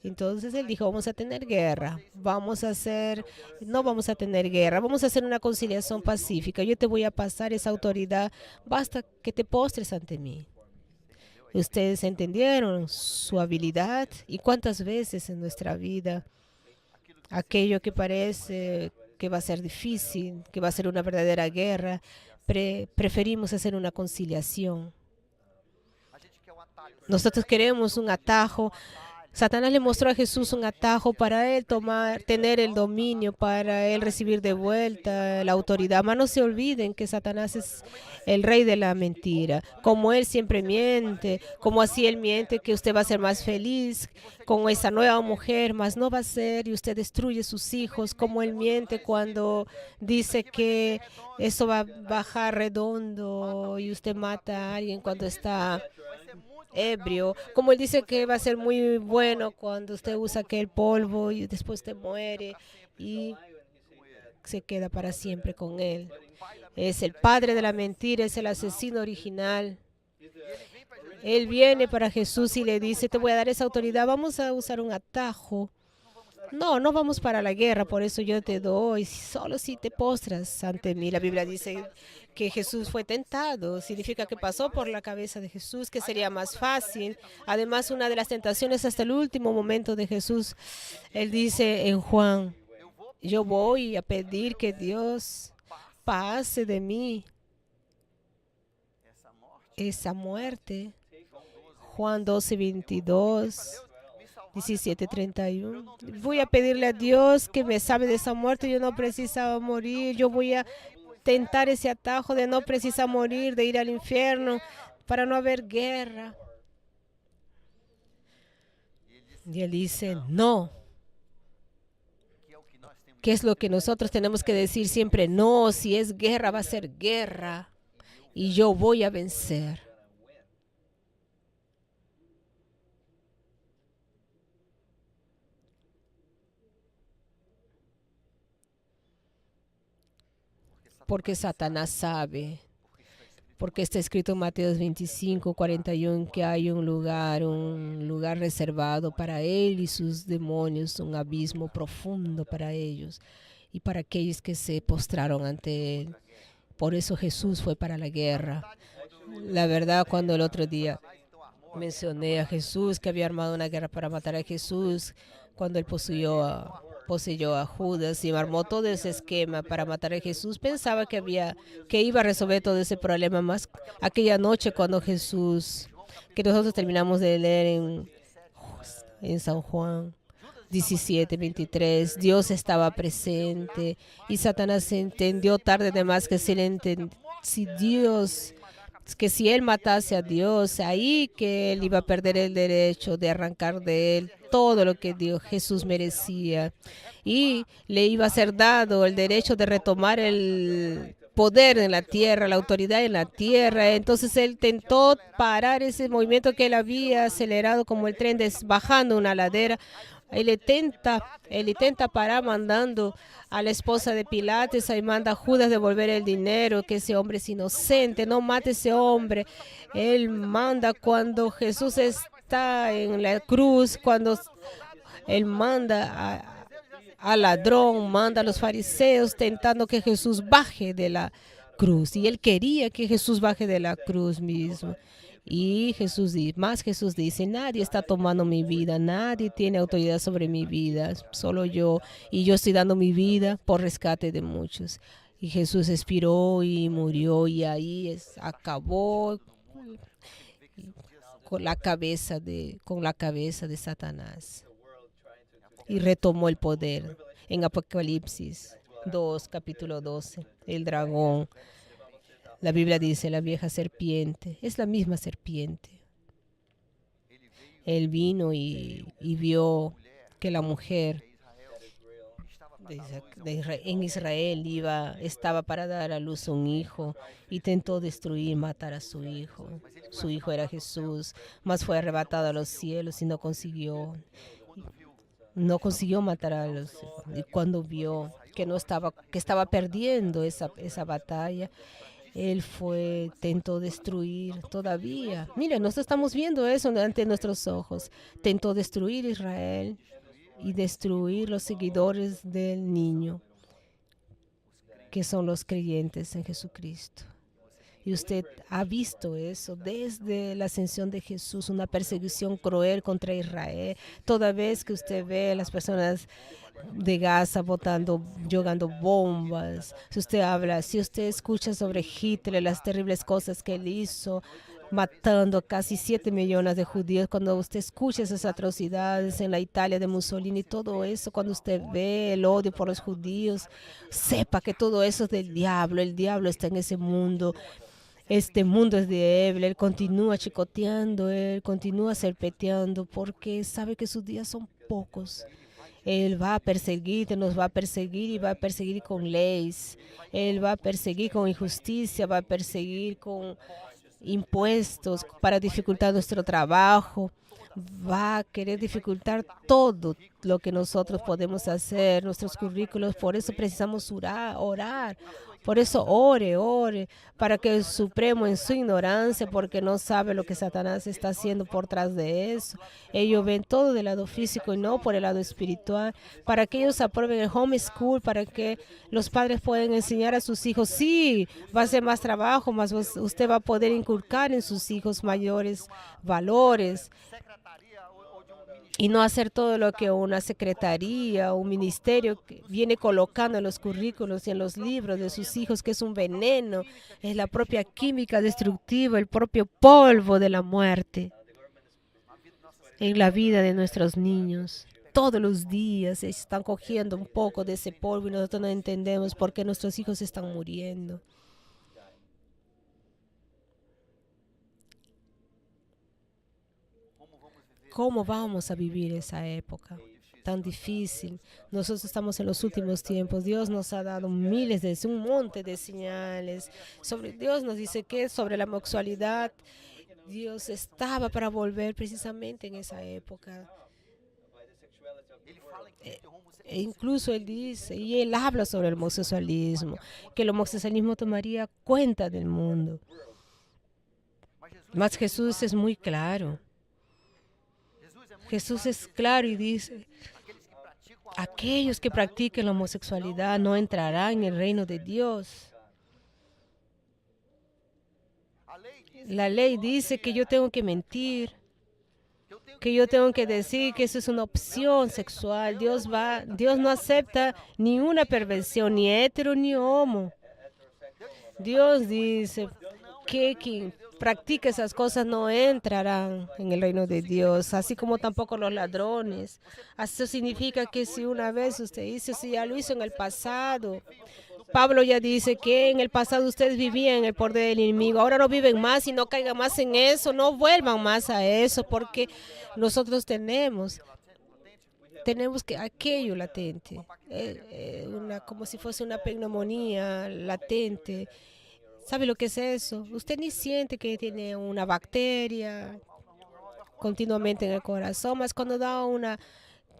S1: Entonces él dijo, vamos a tener guerra. No vamos a tener guerra. Vamos a hacer una conciliación pacífica. Yo te voy a pasar esa autoridad. Basta que te postres ante mí. Ustedes entendieron su habilidad y cuántas veces en nuestra vida aquello que parece que va a ser difícil, que va a ser una verdadera guerra, preferimos hacer una conciliación. Nosotros queremos un atajo. Satanás le mostró a Jesús un atajo para él tener el dominio, para él recibir de vuelta la autoridad. Mas no se olviden que Satanás es el rey de la mentira. Como él siempre miente, como así él miente que usted va a ser más feliz con esa nueva mujer, mas no va a ser, y usted destruye sus hijos. Como él miente cuando dice que eso va a bajar redondo y usted mata a alguien cuando está ebrio, como él dice que va a ser muy bueno cuando usted usa aquel polvo y después te muere y se queda para siempre con él. Es el padre de la mentira, es el asesino original. Él viene para Jesús y le dice, te voy a dar esa autoridad, vamos a usar un atajo. No, no vamos para la guerra, por eso yo te doy, solo si te postras ante mí. La Biblia dice que Jesús fue tentado, significa que pasó por la cabeza de Jesús, que sería más fácil. Además, una de las tentaciones hasta el último momento de Jesús, él dice en Juan, yo voy a pedir que Dios pase de mí esa muerte. Juan 12, 22. 17:31. Voy a pedirle a Dios que me salve de esa muerte. Yo no precisaba morir. Yo voy a tentar ese atajo de no precisar morir, de ir al infierno, para no haber guerra. Y él dice, no. ¿Qué es lo que nosotros tenemos que decir siempre? No, si es guerra, va a ser guerra. Y yo voy a vencer. Porque Satanás sabe, porque está escrito en Mateo 25, 41, que hay un lugar reservado para él y sus demonios, un abismo profundo para ellos y para aquellos que se postraron ante él. Por eso Jesús fue para la guerra. La verdad, cuando el otro día mencioné a Jesús, que había armado una guerra para matar a Jesús, cuando él poseyó a Judas y armó todo ese esquema para matar a Jesús, pensaba que iba a resolver todo ese problema más aquella noche cuando Jesús, que nosotros terminamos de leer en San Juan 17, 23, Dios estaba presente y Satanás entendió tarde de más que si él matase a Dios, ahí que él iba a perder el derecho de arrancar de él todo lo que Dios Jesús merecía. Y le iba a ser dado el derecho de retomar el poder en la tierra, la autoridad en la tierra. Entonces él intentó parar ese movimiento que él había acelerado como el tren bajando una ladera. Él intenta parar mandando a la esposa de Pilates, ahí manda a Judas devolver el dinero, que ese hombre es inocente, no mate a ese hombre. Él manda cuando Jesús está en la cruz, cuando él manda al ladrón, manda a los fariseos tentando que Jesús baje de la cruz. Y él quería que Jesús baje de la cruz mismo. Y Jesús dice, nadie está tomando mi vida, nadie tiene autoridad sobre mi vida, solo yo. Y yo estoy dando mi vida por rescate de muchos. Y Jesús expiró y murió y ahí acabó con la cabeza de Satanás. Y retomó el poder. En Apocalipsis 2, capítulo 12, el dragón. La Biblia dice, la vieja serpiente, es la misma serpiente. Él vino y vio que la mujer en Israel estaba para dar a luz un hijo, intentó destruir, matar a su hijo. Su hijo era Jesús, mas fue arrebatado a los cielos y no consiguió matar a los hijos. Y cuando vio que estaba perdiendo esa batalla, él tentó destruir todavía. Mire, nosotros estamos viendo eso ante nuestros ojos. Tentó destruir Israel y destruir los seguidores del niño, que son los creyentes en Jesucristo. Y usted ha visto eso desde la ascensión de Jesús, una persecución cruel contra Israel. Toda vez que usted ve a las personas de Gaza jugando bombas, si usted escucha sobre Hitler, las terribles cosas que él hizo, matando a casi 7 millones de judíos, cuando usted escucha esas atrocidades en la Italia de Mussolini, todo eso, cuando usted ve el odio por los judíos, sepa que todo eso es del diablo. El diablo está en ese mundo. Este mundo es débil, él continúa chicoteando, él continúa serpeteando porque sabe que sus días son pocos. Él va a perseguir, nos va a perseguir y va a perseguir con leyes. Él va a perseguir con injusticia, va a perseguir con impuestos para dificultar nuestro trabajo. Va a querer dificultar todo lo que nosotros podemos hacer, nuestros currículos. Por eso precisamos orar Por eso ore para que el Supremo en su ignorancia, porque no sabe lo que Satanás está haciendo por tras de eso. Ellos ven todo del lado físico y no por el lado espiritual. Para que ellos aprueben el homeschool, para que los padres puedan enseñar a sus hijos. Sí, va a ser más trabajo, más usted va a poder inculcar en sus hijos mayores valores.
S2: secretaria ou de ministério.
S1: Y no hacer todo lo que una secretaría o un ministerio viene colocando en los currículos y en los libros de sus hijos, que es un veneno, es la propia química destructiva, el propio polvo de la muerte en la vida de nuestros niños. Todos los días están cogiendo un poco de ese polvo y nosotros no entendemos por qué nuestros hijos están muriendo. ¿Cómo vamos a vivir esa época tan difícil? Nosotros estamos en los últimos tiempos. Dios nos ha dado miles de, un monte de señales. Dios nos dice que sobre la homosexualidad, Dios estaba para volver precisamente en esa época.
S2: Ele fala em Cristo e homossexualismo.
S1: E incluso Él dice, y Él habla sobre el homosexualismo, que el homosexualismo tomaría cuenta del mundo. Mas Jesús es muy claro. Jesús es claro y dice, aquellos que practiquen la homosexualidad no entrarán en el reino de Dios. La ley dice que yo tengo que mentir, que yo tengo que decir que eso es una opción sexual. Dios no acepta ni una perversión, ni hetero ni homo. Dios dice que quien practica esas cosas no entrarán en el reino de Dios, así como tampoco los ladrones. Eso significa que si una vez usted hizo, si ya lo hizo en el pasado, Pablo ya dice que en el pasado ustedes vivían en el poder del enemigo, ahora no viven más y no caigan más en eso, no vuelvan más a eso, porque nosotros tenemos que aquello latente, como si fuese una pneumonía latente. ¿Sabe lo que es eso? Usted ni siente que tiene una bacteria continuamente en el corazón, más cuando da una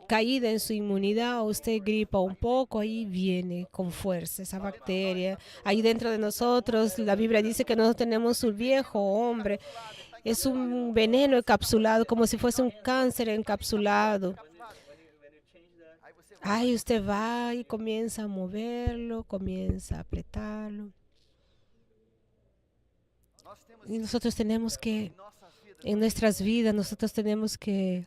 S1: caída en su inmunidad, usted gripa un poco, ahí viene con fuerza esa bacteria. Ahí dentro de nosotros, la Biblia dice que nosotros tenemos un viejo hombre, es un veneno encapsulado, como si fuese un cáncer encapsulado. Ahí usted va y comienza a moverlo, comienza a apretarlo. Y nosotros tenemos que, en nuestras vidas, nosotros tenemos que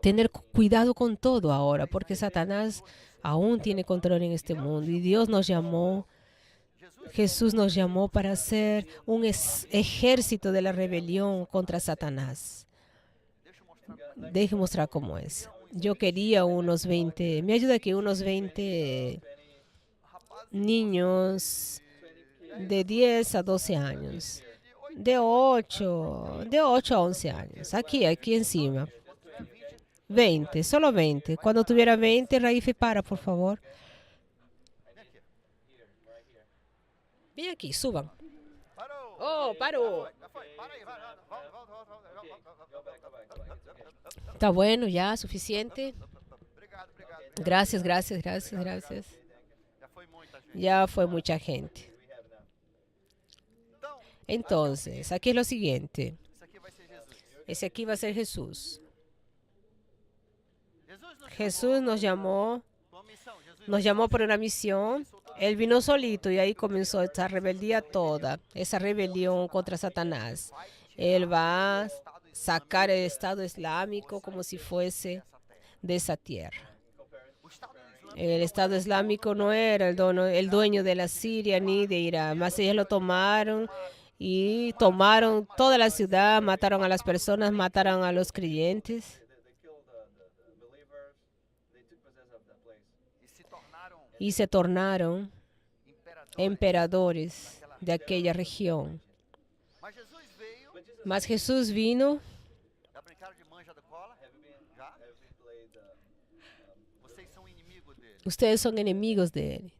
S1: tener cuidado con todo ahora, porque Satanás aún tiene control en este mundo. Y Dios nos llamó, Jesús nos llamó para ser un ejército de la rebelión contra Satanás. Deje mostrar cómo es. Yo quería unos 20, me ayuda aquí unos 20 niños de 10 a 12 años, de 8 a 11 años, aquí encima. 20, solo 20. Cuando tuviera 20, Raífe, para, por favor. Ven aquí, suban. Oh, paró. Está bueno, ya, suficiente. Gracias. Ya fue mucha gente. Entonces, aquí es lo siguiente. Ese aquí va a ser Jesús. Jesús nos llamó por una misión. Él vino solito y ahí comenzó esta rebeldía toda, esa rebelión contra Satanás. Él va a sacar el Estado Islámico como si fuese de esa tierra. El Estado Islámico no era el dueño de la Siria ni de Irán, más ellos lo tomaron y tomaron toda la ciudad, mataron a las personas, mataron a los creyentes. Y se tornaron emperadores de aquella región. Mas Jesús vino. Ustedes son enemigos de Él.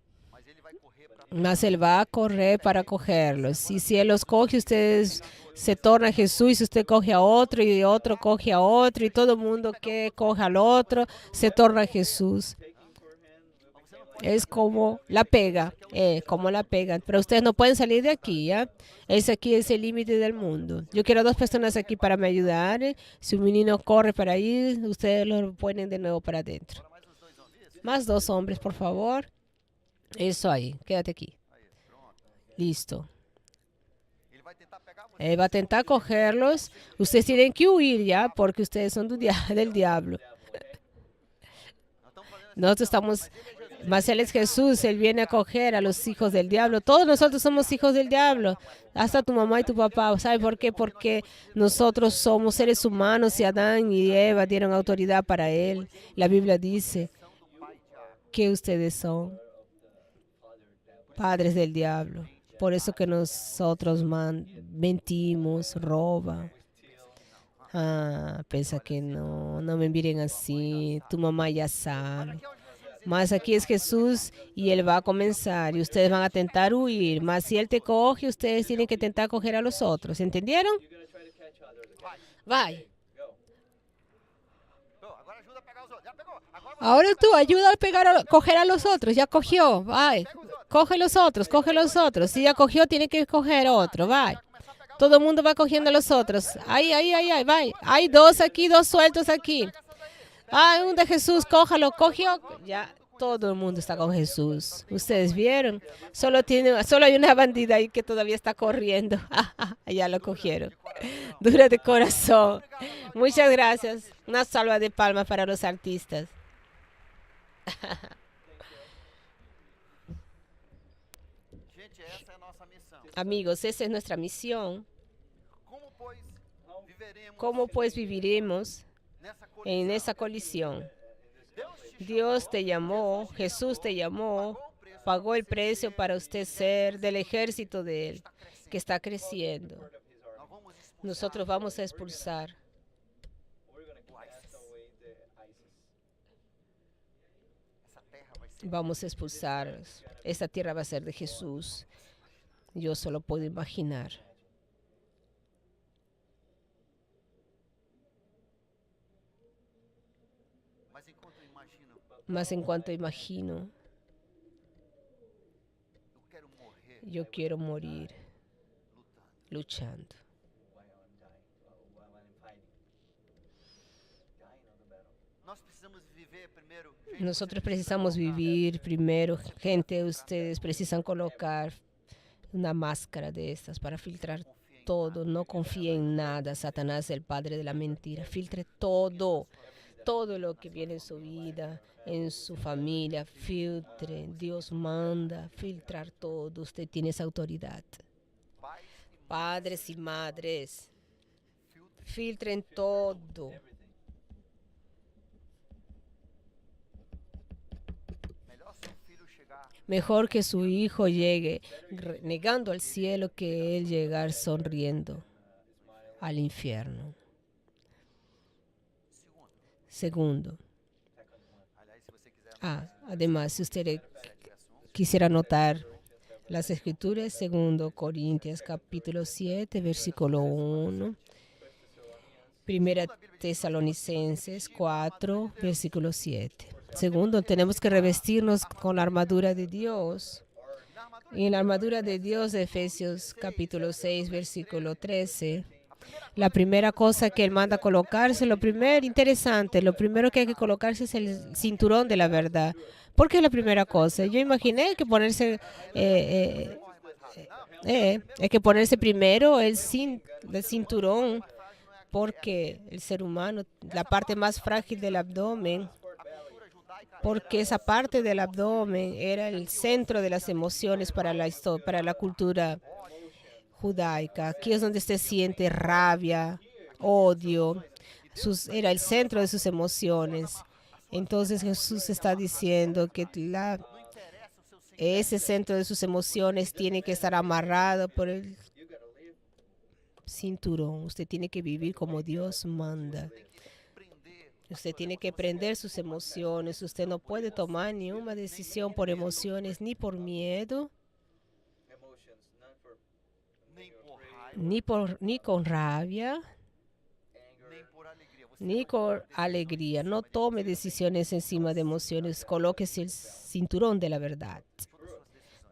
S1: Mas Él va a correr para cogerlos. Y si Él los coge, ustedes se tornan Jesús. Y si usted coge a otro y otro coge a otro y todo el mundo que coge al otro, se torna Jesús. Es como la pega, como la pega. Pero ustedes no pueden salir de aquí, ¿ya? Aquí es el límite del mundo. Yo quiero 2 personas aquí para me ayudar. Si un menino corre para ir, ustedes lo ponen de nuevo para adentro. Más 2 hombres, por favor. Eso ahí, quédate aquí. Listo. Él va a tentar cogerlos. Ustedes tienen que huir ya, porque ustedes son del diablo. Nosotros estamos, mas Él es Jesús, Él viene a coger a los hijos del diablo. Todos nosotros somos hijos del diablo, hasta tu mamá y tu papá. ¿Sabe por qué? Porque nosotros somos seres humanos y Adán y Eva dieron autoridad para Él. La Biblia dice que ustedes son padres del diablo. Por eso que nosotros mentimos, roba. Piensa que no me miren así. Tu mamá ya sabe. Mas aquí es Jesús y Él va a comenzar y ustedes van a tentar huir. Mas si Él te coge, ustedes tienen que tentar coger a los otros. ¿Entendieron? Vai. Ahora tú ayuda a coger a los otros. Ya cogió. Vai. Coge los otros, coge los otros. Si ya cogió, tiene que coger otro. Vai. Todo el mundo va cogiendo a los otros. Ahí, vai. Hay 2 aquí, 2 sueltos aquí. Un de Jesús, cójalo, cogió. Ya todo el mundo está con Jesús. ¿Ustedes vieron? Solo hay una bandida ahí que todavía está corriendo. Ya lo cogieron. Dura de corazón. Muchas gracias. Una salva de palmas para los artistas. Amigos, esa es nuestra misión. ¿Cómo pues viviremos en esa colisión? Dios te llamó, Jesús te llamó, pagó el precio para usted ser del ejército de Él, que está creciendo. Nosotros vamos a expulsar. Vamos a expulsarlos. Esta tierra va a ser de Jesús. Yo solo puedo imaginar. Mas en cuanto imagino, yo quiero morir luchando. Nosotros precisamos vivir primero. Gente, ustedes precisan colocar una máscara de estas para filtrar todo. No confíe en nada. Satanás es el padre de la mentira. Filtre todo. Todo lo que viene en su vida, en su familia, filtre. Dios manda filtrar todo. Usted tiene esa autoridad. Padres y madres, filtren todo. Mejor que su hijo llegue negando al cielo que él llegar sonriendo al infierno. Segundo. Además, si usted quisiera anotar las escrituras, 2 Corintios capítulo 7, versículo 1. Primera Tesalonicenses 4, versículo 7. Segundo, tenemos que revestirnos con la armadura de Dios. Y en la armadura de Dios de Efesios capítulo 6, versículo 13. La primera cosa que Él manda colocarse, lo primero que hay que colocarse es el cinturón de la verdad. ¿Por qué es la primera cosa? Yo imaginé que ponerse, hay que ponerse primero el cinturón, porque el ser humano, la parte más frágil del abdomen, porque esa parte del abdomen era el centro de las emociones para la cultura judaica. Aquí es donde se siente rabia, odio. Era el centro de sus emociones. Entonces Jesús está diciendo que ese centro de sus emociones tiene que estar amarrado por el cinturón. Usted tiene que vivir como Dios manda. Usted tiene que prender sus emociones. Usted no puede tomar ni una decisión por emociones, ni por miedo, ni con rabia,
S2: por alegria. Você
S1: ni con alegría. No tome decisiones encima de emociones. Colóquese el cinturón de la verdad.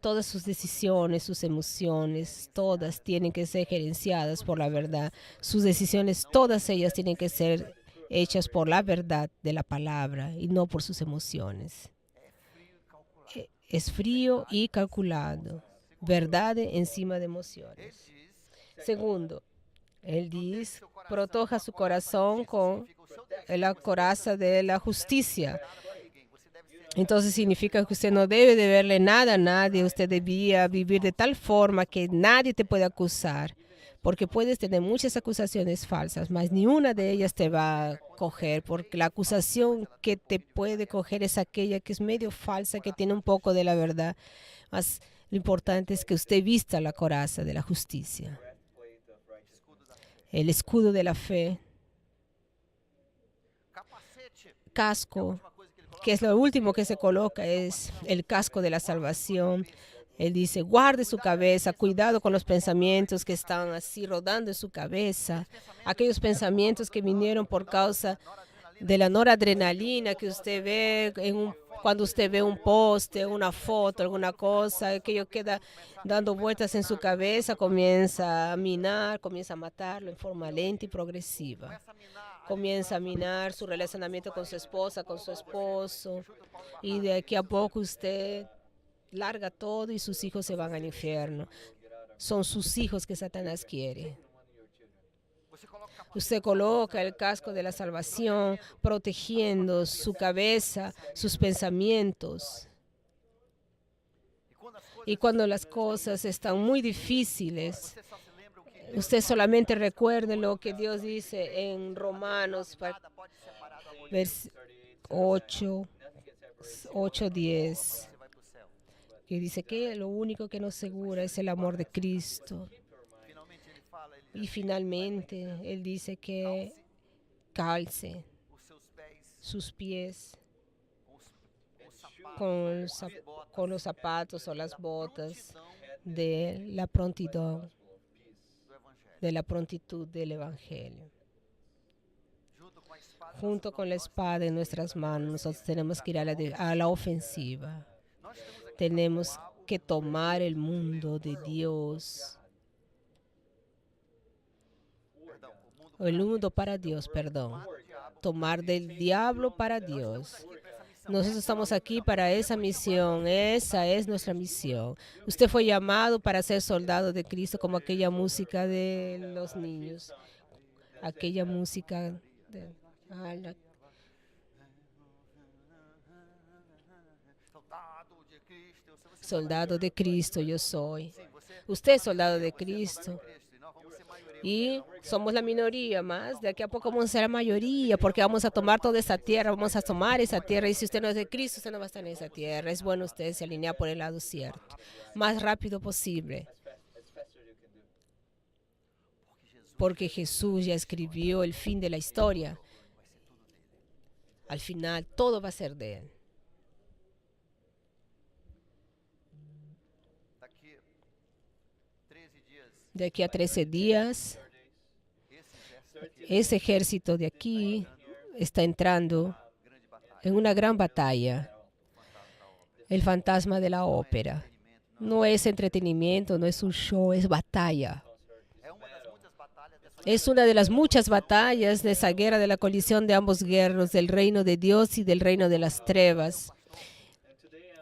S1: Todas sus decisiones, sus emociones, todas tienen que ser gerenciadas por la verdad. Sus decisiones, todas ellas tienen que ser hechas por la verdad de la palabra y no por sus emociones. Es frío y calculado. Verdad encima de
S2: Ele
S1: emociones.
S2: diz,
S1: Segundo, él dice, proteja su corazón con
S2: significa o seu destino.
S1: la coraza de la justicia.
S2: Nada para ninguém. Você deve ser
S1: Entonces significa que usted no debe deberle nada a nadie. Usted debía vivir de tal forma que nadie te puede acusar. Porque puedes tener muchas acusaciones falsas, mas ni una de ellas te va a coger. Porque la acusación que te puede coger es aquella que es medio falsa, que tiene un poco de la verdad. Mas lo importante es que usted vista la coraza de la justicia.
S2: escudo da fé.
S1: El escudo de la fe.
S2: Capacete.
S1: Casco.
S2: Uma coisa que ele coloca.
S1: Que es lo último que se coloca, es el casco de la salvación. Él dice, guarde su cabeza, cuidado con los pensamientos que están así rodando en su cabeza. Aquellos pensamientos que vinieron por causa de la noradrenalina que usted ve cuando usted ve un poste, una foto, alguna cosa, aquello queda dando vueltas en su cabeza, comienza a minar, comienza a matarlo en forma lenta y progresiva. Comienza a minar su relacionamiento con su esposa, con su esposo, y de aquí a poco usted larga todo y sus hijos se van al infierno. Son sus hijos que Satanás quiere.
S2: Você coloca capacete.
S1: Usted coloca el casco de la salvación, protegiendo su cabeza, sus pensamientos.
S2: E quando as coisas
S1: Y cuando las cosas están muy difíciles,
S2: você só se lembra o que
S1: usted solamente recuerde lo que Dios dice en Romanos
S2: nada pode separar do amor de Deus.
S1: vers 8, 8:10.
S2: Você vai pro céu.
S1: Que dice que lo único que nos asegura es el amor de Cristo.
S2: Finalmente ele fala, ele
S1: Y finalmente, Él dice que calce
S2: os seus pés
S1: sus pies
S2: com os sapatos,
S1: con los zapatos o las botas
S2: prontidão
S1: de la prontidão,
S2: do evangelho.
S1: de la prontitud del Evangelio.
S2: Junto com a espada,
S1: Junto con la espada en nuestras manos, nosotros tenemos que ir a la ofensiva.
S2: nós temos aqui
S1: Tenemos que tomar el mundo de Dios.
S2: perdão, o mundo
S1: El mundo para Dios, perdón.
S2: do diabo.
S1: Tomar del diablo para Dios.
S2: Aqui para essa missão.
S1: Nosotros estamos aquí para esa misión. Esa es nuestra misión. Usted fue llamado para ser soldado de Cristo, como aquella música de los niños. Aquella música de...
S2: Soldado de Cristo, você
S1: Soldado de Cristo yo soy.
S2: sim, você
S1: Usted es soldado de Cristo.
S2: Cristo, e nós vamos ser maioria.
S1: Y somos la minoría más. De aquí a poco vamos a ser la mayoría porque vamos a tomar toda esa tierra. Vamos a tomar esa tierra. Y si usted no es de Cristo, usted no va a estar en esa tierra. Es bueno usted se alinear por el lado cierto. Más rápido posible. Porque Jesús ya escribió el fin de la historia. Al final, todo va a ser de Él.
S2: Daqui 13 dias,
S1: De aquí a 13 días,
S2: esse exército aqui
S1: ese ejército de aquí está entrando
S2: grande batalha.
S1: en una gran batalla. El fantasma de la ópera. No es entretenimiento, no es un show, es batalla.
S2: É uma das muitas batalhas dessa
S1: Es una de las muchas batallas de esa guerra de la colisión de ambos guerreros, del reino de Dios y del reino de las trevas.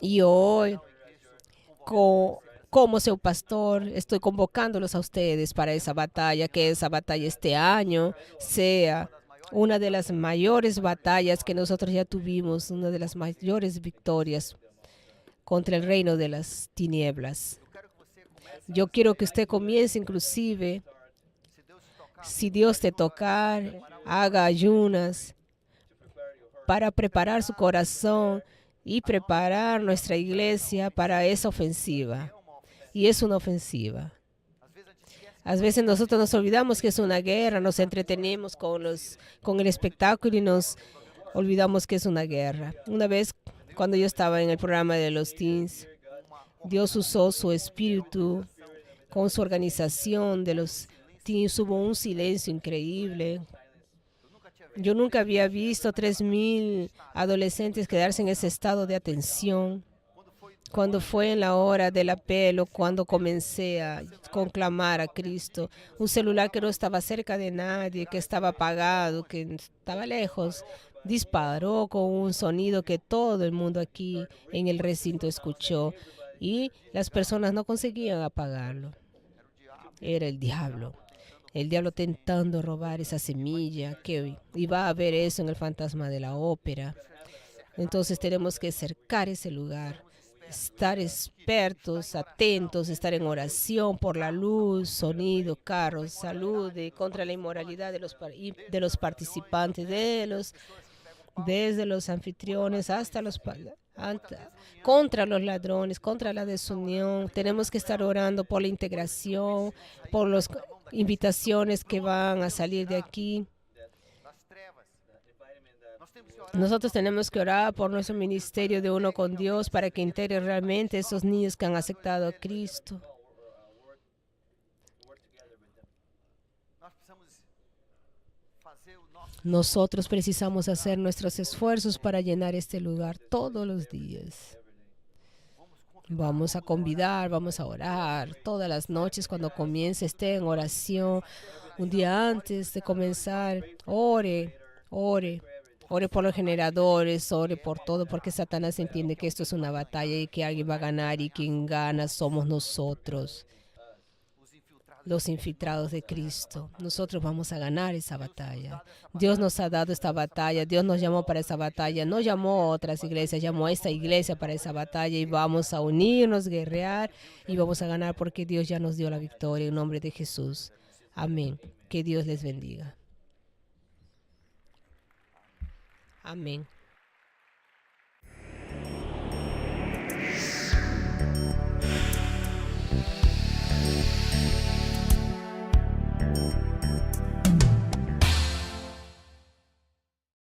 S1: Y hoy, como su pastor, estoy convocándolos a ustedes para esa batalla, que esa batalla este año sea una de las mayores batallas que nosotros ya tuvimos, una de las mayores victorias contra el reino de las tinieblas. Yo quiero que usted comience inclusive, si Dios te tocar, haga ayunas para preparar su corazón y preparar nuestra iglesia para esa ofensiva. Y es una ofensiva. A veces nosotros nos olvidamos que es una guerra, nos entretenemos con el espectáculo y nos olvidamos que es una guerra. Una vez, cuando yo estaba en el programa de los teens, Dios usó su espíritu con su organización de los teens. Hubo un silencio increíble. Yo nunca había visto 3.000 adolescentes quedarse en ese estado de atención. Cuando fue en la hora del apelo, cuando comencé a conclamar a Cristo, un celular que no estaba cerca de nadie, que estaba apagado, que estaba lejos, disparó con un sonido que todo el mundo aquí en el recinto escuchó y las personas no conseguían apagarlo. Era el diablo. El diablo tentando robar esa semilla, que iba a haber eso en el fantasma de la ópera. Entonces tenemos que cercar ese lugar, estar expertos, atentos, estar en oración por la luz, sonido, carros, salud, contra la inmoralidad de los participantes, desde los anfitriones hasta contra los ladrones, contra la desunión. Tenemos que estar orando por la integración, por las invitaciones que van a salir de aquí. Nosotros tenemos que orar por nuestro ministerio de uno con Dios para que integre realmente a esos niños que han aceptado a Cristo. Nosotros precisamos hacer nuestros esfuerzos para llenar este lugar todos los días. Vamos a convidar, vamos a orar todas las noches cuando comience, esté en oración. Un día antes de comenzar, ore por los generadores, ore por todo, porque Satanás entiende que esto es una batalla y que alguien va a ganar y quien gana somos nosotros, los infiltrados de Cristo. Nosotros vamos a ganar esa batalla. Dios nos ha dado esta batalla, Dios nos llamó para esa batalla, no llamó a otras iglesias, llamó a esta iglesia para esa batalla y vamos a unirnos, guerrear y vamos a ganar porque Dios ya nos dio la victoria en nombre de Jesús. Amén. Que Dios les bendiga. Amén.